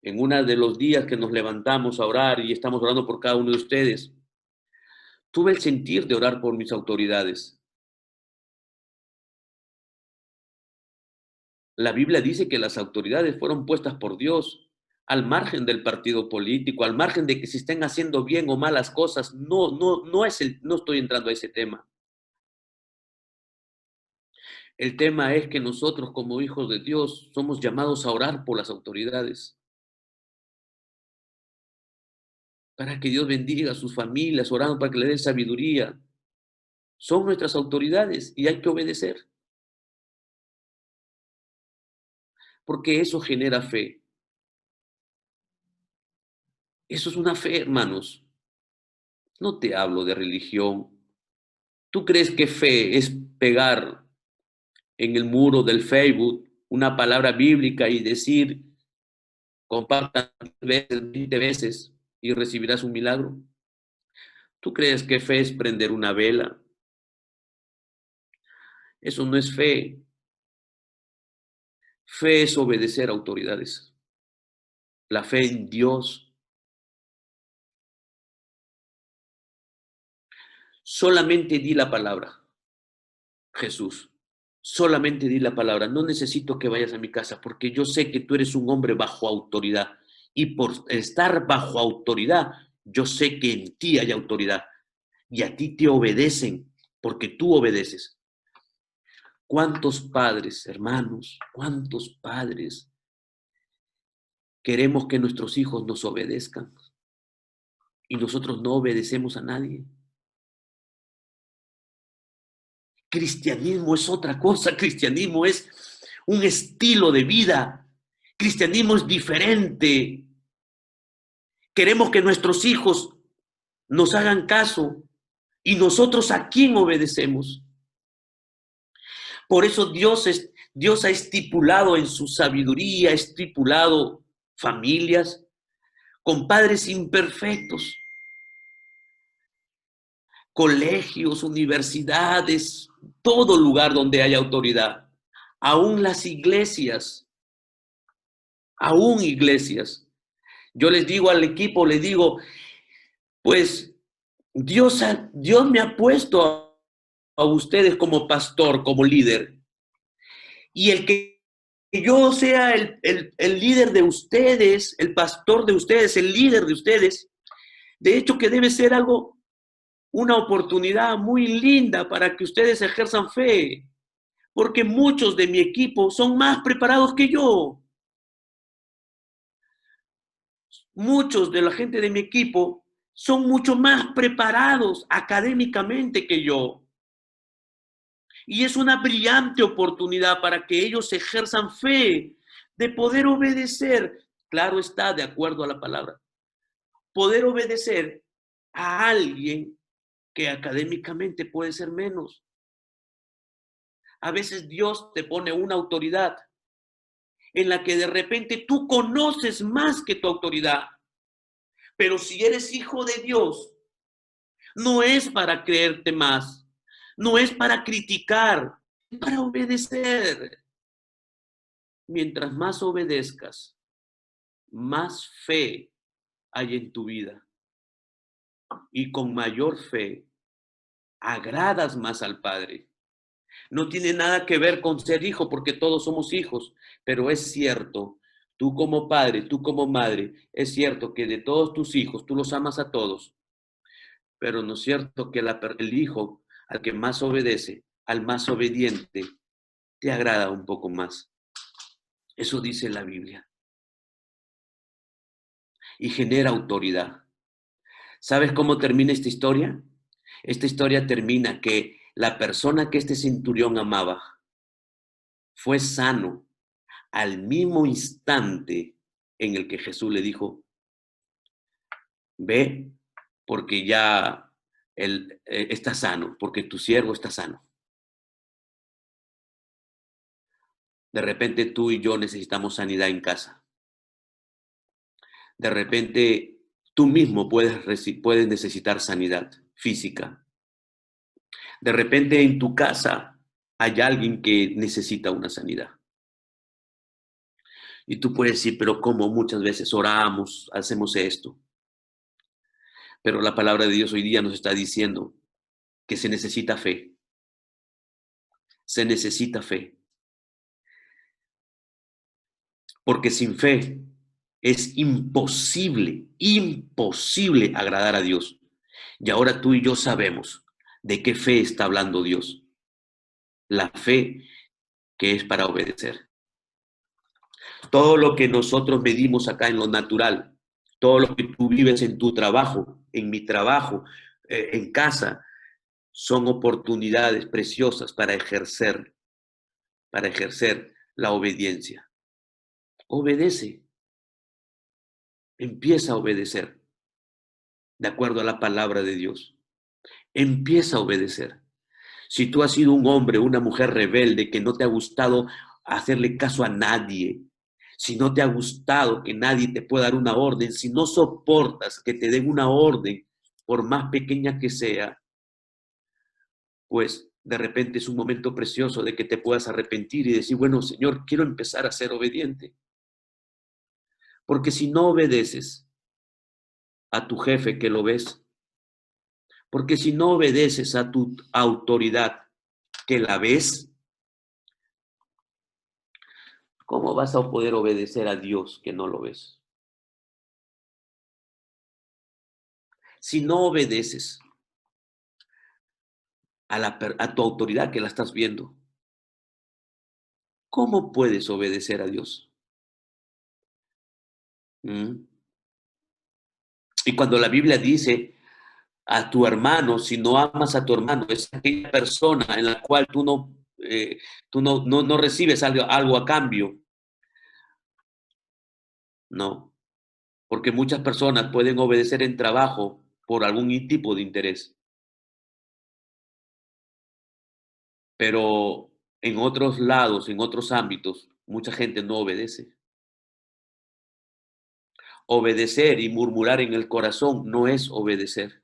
En uno de los días que nos levantamos a orar y estamos orando por cada uno de ustedes, tuve el sentir de orar por mis autoridades. La Biblia dice que las autoridades fueron puestas por Dios al margen del partido político, al margen de que se estén haciendo bien o malas cosas. No estoy entrando a ese tema. El tema es que nosotros como hijos de Dios somos llamados a orar por las autoridades, para que Dios bendiga a sus familias, orando para que le den sabiduría. Son nuestras autoridades y hay que obedecer, porque eso genera fe. Eso es una fe, hermanos. No te hablo de religión. ¿Tú crees que fe es pegar en el muro del Facebook una palabra bíblica y decir, compartan 20 veces y recibirás un milagro? ¿Tú crees que fe es prender una vela? Eso no es fe. Fe es obedecer a autoridades. La fe en Dios. Solamente di la palabra, Jesús. Solamente di la palabra. No necesito que vayas a mi casa porque yo sé que tú eres un hombre bajo autoridad. Y por estar bajo autoridad, yo sé que en ti hay autoridad. Y a ti te obedecen porque tú obedeces. ¿Cuántos padres, hermanos, cuántos padres queremos que nuestros hijos nos obedezcan? y nosotros no obedecemos a nadie. Cristianismo es otra cosa, cristianismo es un estilo de vida, cristianismo es diferente. Queremos que nuestros hijos nos hagan caso y nosotros a quién obedecemos. Por eso Dios ha estipulado en su sabiduría, ha estipulado familias con padres imperfectos, colegios, universidades, todo lugar donde haya autoridad, aún las iglesias, aún iglesias. Yo les digo al equipo, les digo, pues Dios me ha puesto a ustedes como pastor, como líder, y el que yo sea el líder de ustedes, el pastor de ustedes, el líder de ustedes, de hecho que debe ser algo, una oportunidad muy linda para que ustedes ejerzan fe, porque muchos de mi equipo son más preparados que yo. Muchos de la gente de mi equipo son mucho más preparados académicamente que yo. Y es una brillante oportunidad para que ellos ejerzan fe de poder obedecer. Claro está, de acuerdo a la palabra. Poder obedecer a alguien que académicamente puede ser menos. A veces Dios te pone una autoridad en la que de repente tú conoces más que tu autoridad. Pero si eres hijo de Dios, no es para creerte más, no es para criticar, es para obedecer. Mientras más obedezcas, más fe hay en tu vida. Y con mayor fe, agradas más al Padre. No tiene nada que ver con ser hijo, porque todos somos hijos, pero es cierto, tú como padre, tú como madre, es cierto que de todos tus hijos, tú los amas a todos, pero no es cierto que el hijo al que más obedece, al más obediente, te agrada un poco más. Eso dice la Biblia. Y genera autoridad. ¿Sabes cómo termina esta historia? Esta historia termina que la persona que este centurión amaba fue sano al mismo instante en el que Jesús le dijo, ve, porque ya él está sano, porque tu siervo está sano. De repente tú y yo necesitamos sanidad en casa. De repente tú mismo puedes necesitar sanidad física. De repente en tu casa hay alguien que necesita una sanidad. Y tú puedes decir, pero ¿cómo? Muchas veces oramos, hacemos esto. Pero la palabra de Dios hoy día nos está diciendo que se necesita fe. Se necesita fe. Porque sin fe es imposible, imposible agradar a Dios. Y ahora tú y yo sabemos de qué fe está hablando Dios. La fe que es para obedecer. Todo lo que nosotros medimos acá en lo natural, todo lo que tú vives en tu trabajo, en mi trabajo, en casa, son oportunidades preciosas para ejercer la obediencia. Obedece, empieza a obedecer de acuerdo a la palabra de Dios. Empieza a obedecer. Si tú has sido un hombre o una mujer rebelde que no te ha gustado hacerle caso a nadie, si no te ha gustado que nadie te pueda dar una orden, si no soportas que te den una orden, por más pequeña que sea, pues de repente es un momento precioso de que te puedas arrepentir y decir, bueno, Señor, quiero empezar a ser obediente. Porque si no obedeces a tu jefe que lo ves, porque si no obedeces a tu autoridad que la ves, ¿cómo vas a poder obedecer a Dios que no lo ves? Si no obedeces a tu autoridad que la estás viendo, ¿cómo puedes obedecer a Dios? ¿Mm? Y cuando la Biblia dice a tu hermano, si no amas a tu hermano, es aquella persona en la cual tú no recibes algo a cambio. No, porque muchas personas pueden obedecer en trabajo por algún tipo de interés, pero en otros lados, en otros ámbitos, mucha gente no obedece. Obedecer y murmurar en el corazón no es obedecer.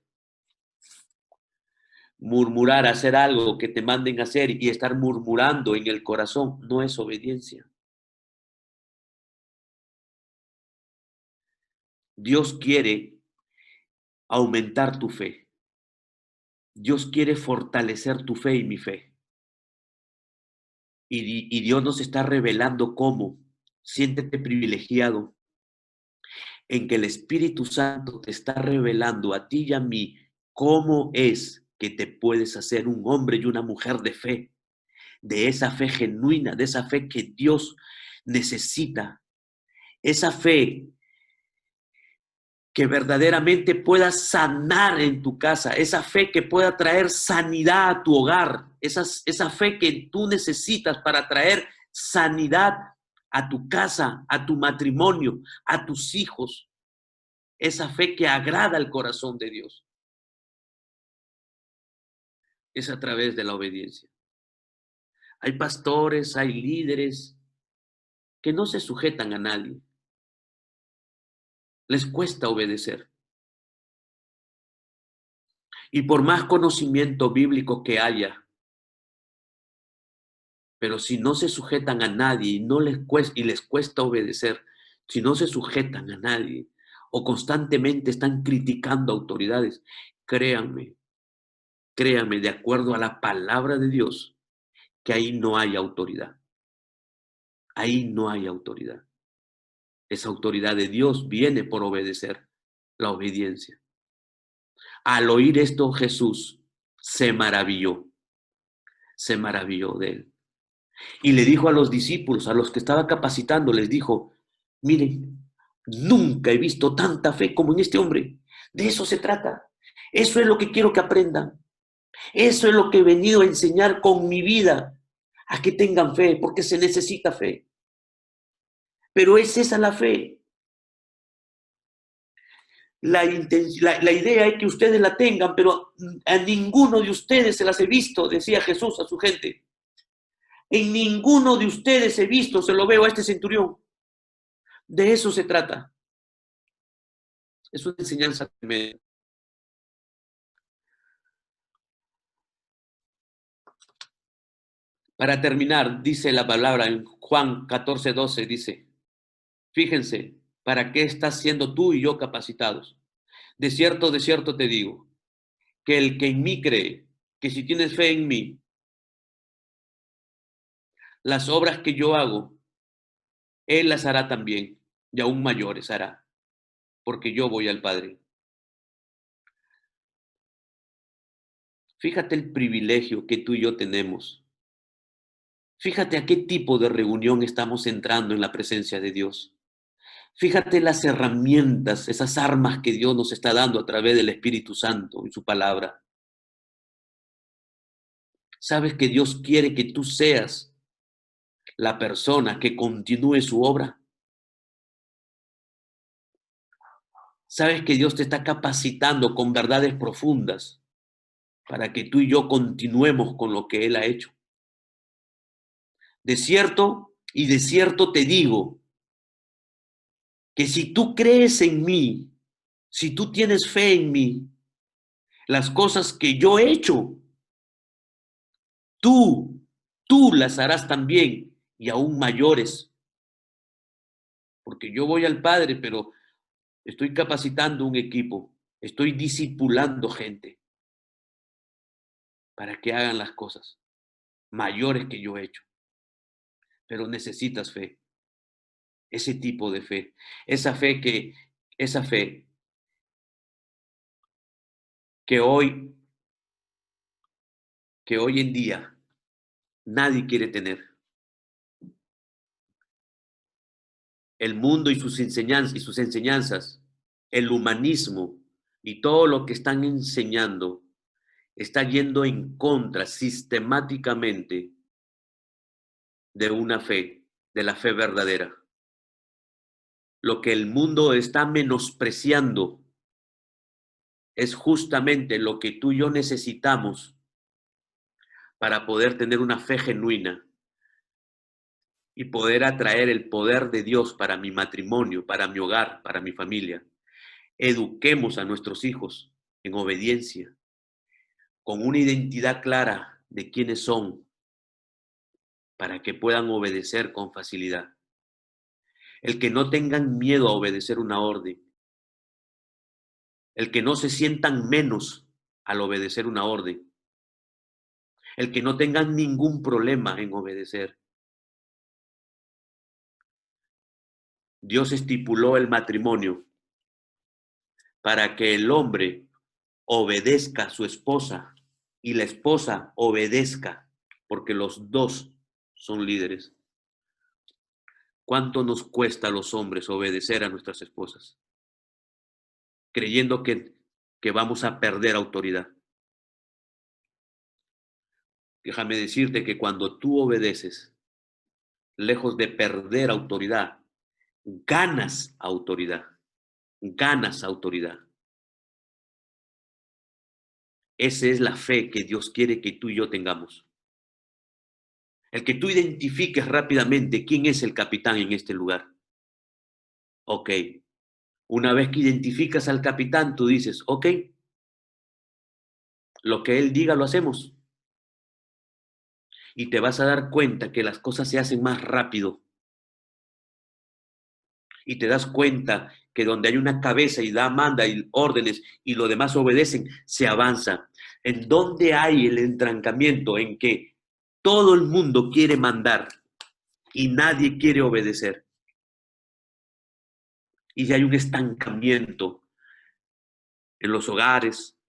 Murmurar, hacer algo que te manden a hacer y estar murmurando en el corazón no es obediencia. Dios quiere aumentar tu fe. Dios quiere fortalecer tu fe y mi fe. Y Dios nos está revelando cómo. Siéntete privilegiado en que el Espíritu Santo te está revelando a ti y a mí cómo es que te puedes hacer un hombre y una mujer de fe, de esa fe genuina, de esa fe que Dios necesita, esa fe que verdaderamente pueda sanar en tu casa, esa fe que pueda traer sanidad a tu hogar, esa fe que tú necesitas para traer sanidad a tu casa, a tu matrimonio, a tus hijos, esa fe que agrada al corazón de Dios, es a través de la obediencia. Hay pastores, hay líderes que no se sujetan a nadie, les cuesta obedecer. Y por más conocimiento bíblico que haya, pero si no se sujetan a nadie y no les cuesta, y les cuesta obedecer, si no se sujetan a nadie o constantemente están criticando autoridades, créanme, créanme, de acuerdo a la palabra de Dios, que ahí no hay autoridad. Ahí no hay autoridad. Esa autoridad de Dios viene por obedecer, la obediencia. Al oír esto, Jesús se maravilló de él. Y le dijo a los discípulos, a los que estaba capacitando, les dijo, miren, nunca he visto tanta fe como en este hombre. De eso se trata. Eso es lo que quiero que aprendan. Eso es lo que he venido a enseñar con mi vida, a que tengan fe, porque se necesita fe. Pero es esa la fe. La idea es que ustedes la tengan, pero a ninguno de ustedes se las he visto, decía Jesús a su gente. En ninguno de ustedes he visto, se lo veo a este centurión. De eso se trata. Es una enseñanza tremenda. Para terminar, dice la palabra en Juan 14:12, dice, fíjense, ¿para qué estás siendo tú y yo capacitados? De cierto te digo, que el que en mí cree, que si tienes fe en mí, las obras que yo hago, él las hará también, y aún mayores hará, porque yo voy al Padre. Fíjate el privilegio que tú y yo tenemos. Fíjate a qué tipo de reunión estamos entrando en la presencia de Dios. Fíjate las herramientas, esas armas que Dios nos está dando a través del Espíritu Santo y su palabra. Sabes que Dios quiere que tú seas la persona que continúe su obra. Sabes que Dios te está capacitando con verdades profundas para que tú y yo continuemos con lo que Él ha hecho. De cierto te digo, que si tú crees en mí, si tú tienes fe en mí, las cosas que yo he hecho, tú, tú las harás también y aún mayores, porque yo voy al Padre, pero estoy capacitando un equipo, estoy discipulando gente para que hagan las cosas mayores que yo he hecho, pero necesitas fe, ese tipo de fe, esa fe que, esa fe que hoy, que hoy en día nadie quiere tener. El mundo y sus enseñanzas El humanismo y todo lo que están enseñando está yendo en contra sistemáticamente de una fe, de la fe verdadera. Lo que el mundo está menospreciando es justamente lo que tú y yo necesitamos para poder tener una fe genuina y poder atraer el poder de Dios para mi matrimonio, para mi hogar, para mi familia. Eduquemos a nuestros hijos en obediencia, con una identidad clara de quiénes son, para que puedan obedecer con facilidad. El que no tengan miedo a obedecer una orden, el que no se sientan menos al obedecer una orden, el que no tengan ningún problema en obedecer. Dios estipuló el matrimonio para que el hombre obedezca a su esposa y la esposa obedezca, porque los dos son líderes. ¿Cuánto nos cuesta a los hombres obedecer a nuestras esposas? Creyendo que vamos a perder autoridad. Déjame decirte que cuando tú obedeces, lejos de perder autoridad, ganas autoridad, ganas autoridad. Esa es la fe que Dios quiere que tú y yo tengamos. El que tú identifiques rápidamente quién es el capitán en este lugar. Ok, una vez que identificas al capitán, tú dices, ok, lo que él diga lo hacemos. Y te vas a dar cuenta que las cosas se hacen más rápido. Y te das cuenta que donde hay una cabeza y manda y órdenes y los demás obedecen, se avanza. En donde hay el entrancamiento en que todo el mundo quiere mandar y nadie quiere obedecer. Y hay un estancamiento en los hogares,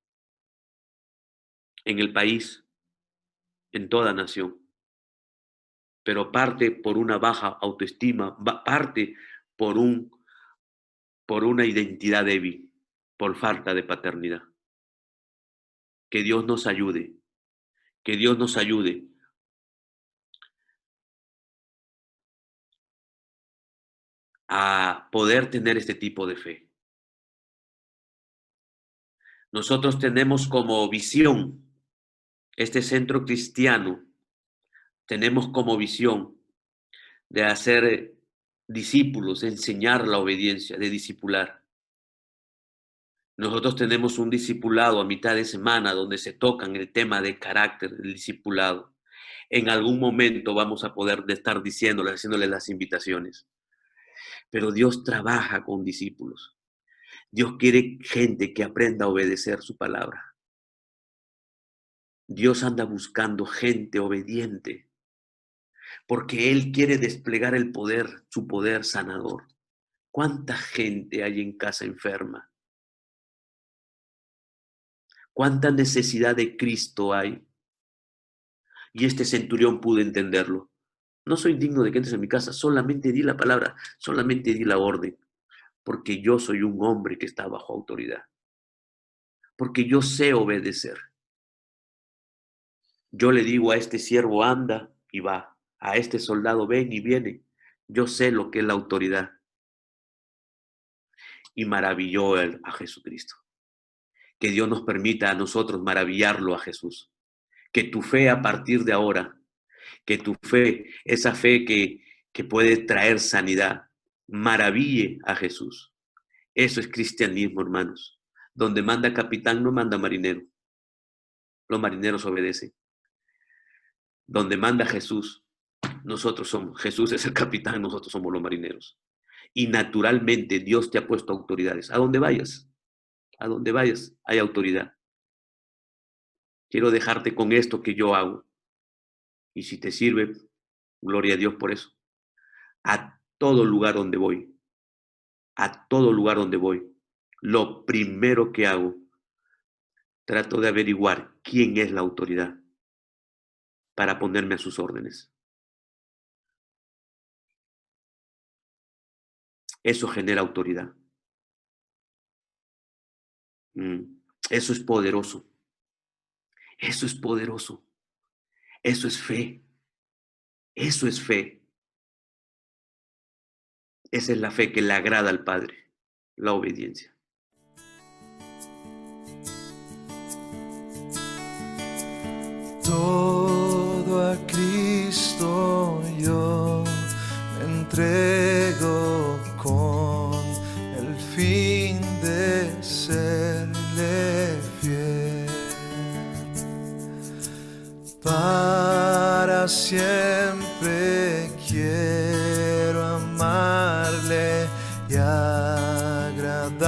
en el país, en toda nación. Pero parte por una baja autoestima, parte por, por una identidad débil, por falta de paternidad. Que Dios nos ayude, que Dios nos ayude a poder tener este tipo de fe. Nosotros tenemos como visión, este centro cristiano, tenemos como visión de hacer discípulos, de enseñar la obediencia, de discipular. Nosotros tenemos un discipulado a mitad de semana donde se tocan el tema de carácter del discipulado. En algún momento vamos a poder estar diciéndoles, haciéndoles las invitaciones. Pero Dios trabaja con discípulos. Dios quiere gente que aprenda a obedecer su palabra. Dios anda buscando gente obediente porque Él quiere desplegar el poder, su poder sanador. ¿Cuánta gente hay en casa enferma? ¿Cuánta necesidad de Cristo hay? Y este centurión pudo entenderlo. No soy digno de que entres en mi casa, solamente di la palabra, solamente di la orden, porque yo soy un hombre que está bajo autoridad, porque yo sé obedecer. Yo le digo a este siervo, anda y va, a este soldado, ven y viene. Yo sé lo que es la autoridad. Y maravilló a Jesucristo. Que Dios nos permita a nosotros maravillarlo a Jesús. Que tu fe a partir de ahora, que tu fe, esa fe que puede traer sanidad, maraville a Jesús. Eso es cristianismo, hermanos. Donde manda capitán no manda marinero. Los marineros obedecen. Donde manda Jesús, nosotros somos, Jesús es el capitán, nosotros somos los marineros. Y naturalmente Dios te ha puesto autoridades. A donde vayas, hay autoridad. Quiero dejarte con esto que yo hago. Y si te sirve, gloria a Dios por eso. A todo lugar donde voy, a todo lugar donde voy, lo primero que hago, trato de averiguar quién es la autoridad para ponerme a sus órdenes. Eso genera autoridad. Eso es poderoso. Eso es poderoso. Eso es fe. Eso es fe. Esa es la fe que le agrada al Padre, la obediencia. Todo a Cristo yo me entrego con el fin de serle fiel. Para siempre quiero amarle y agradarle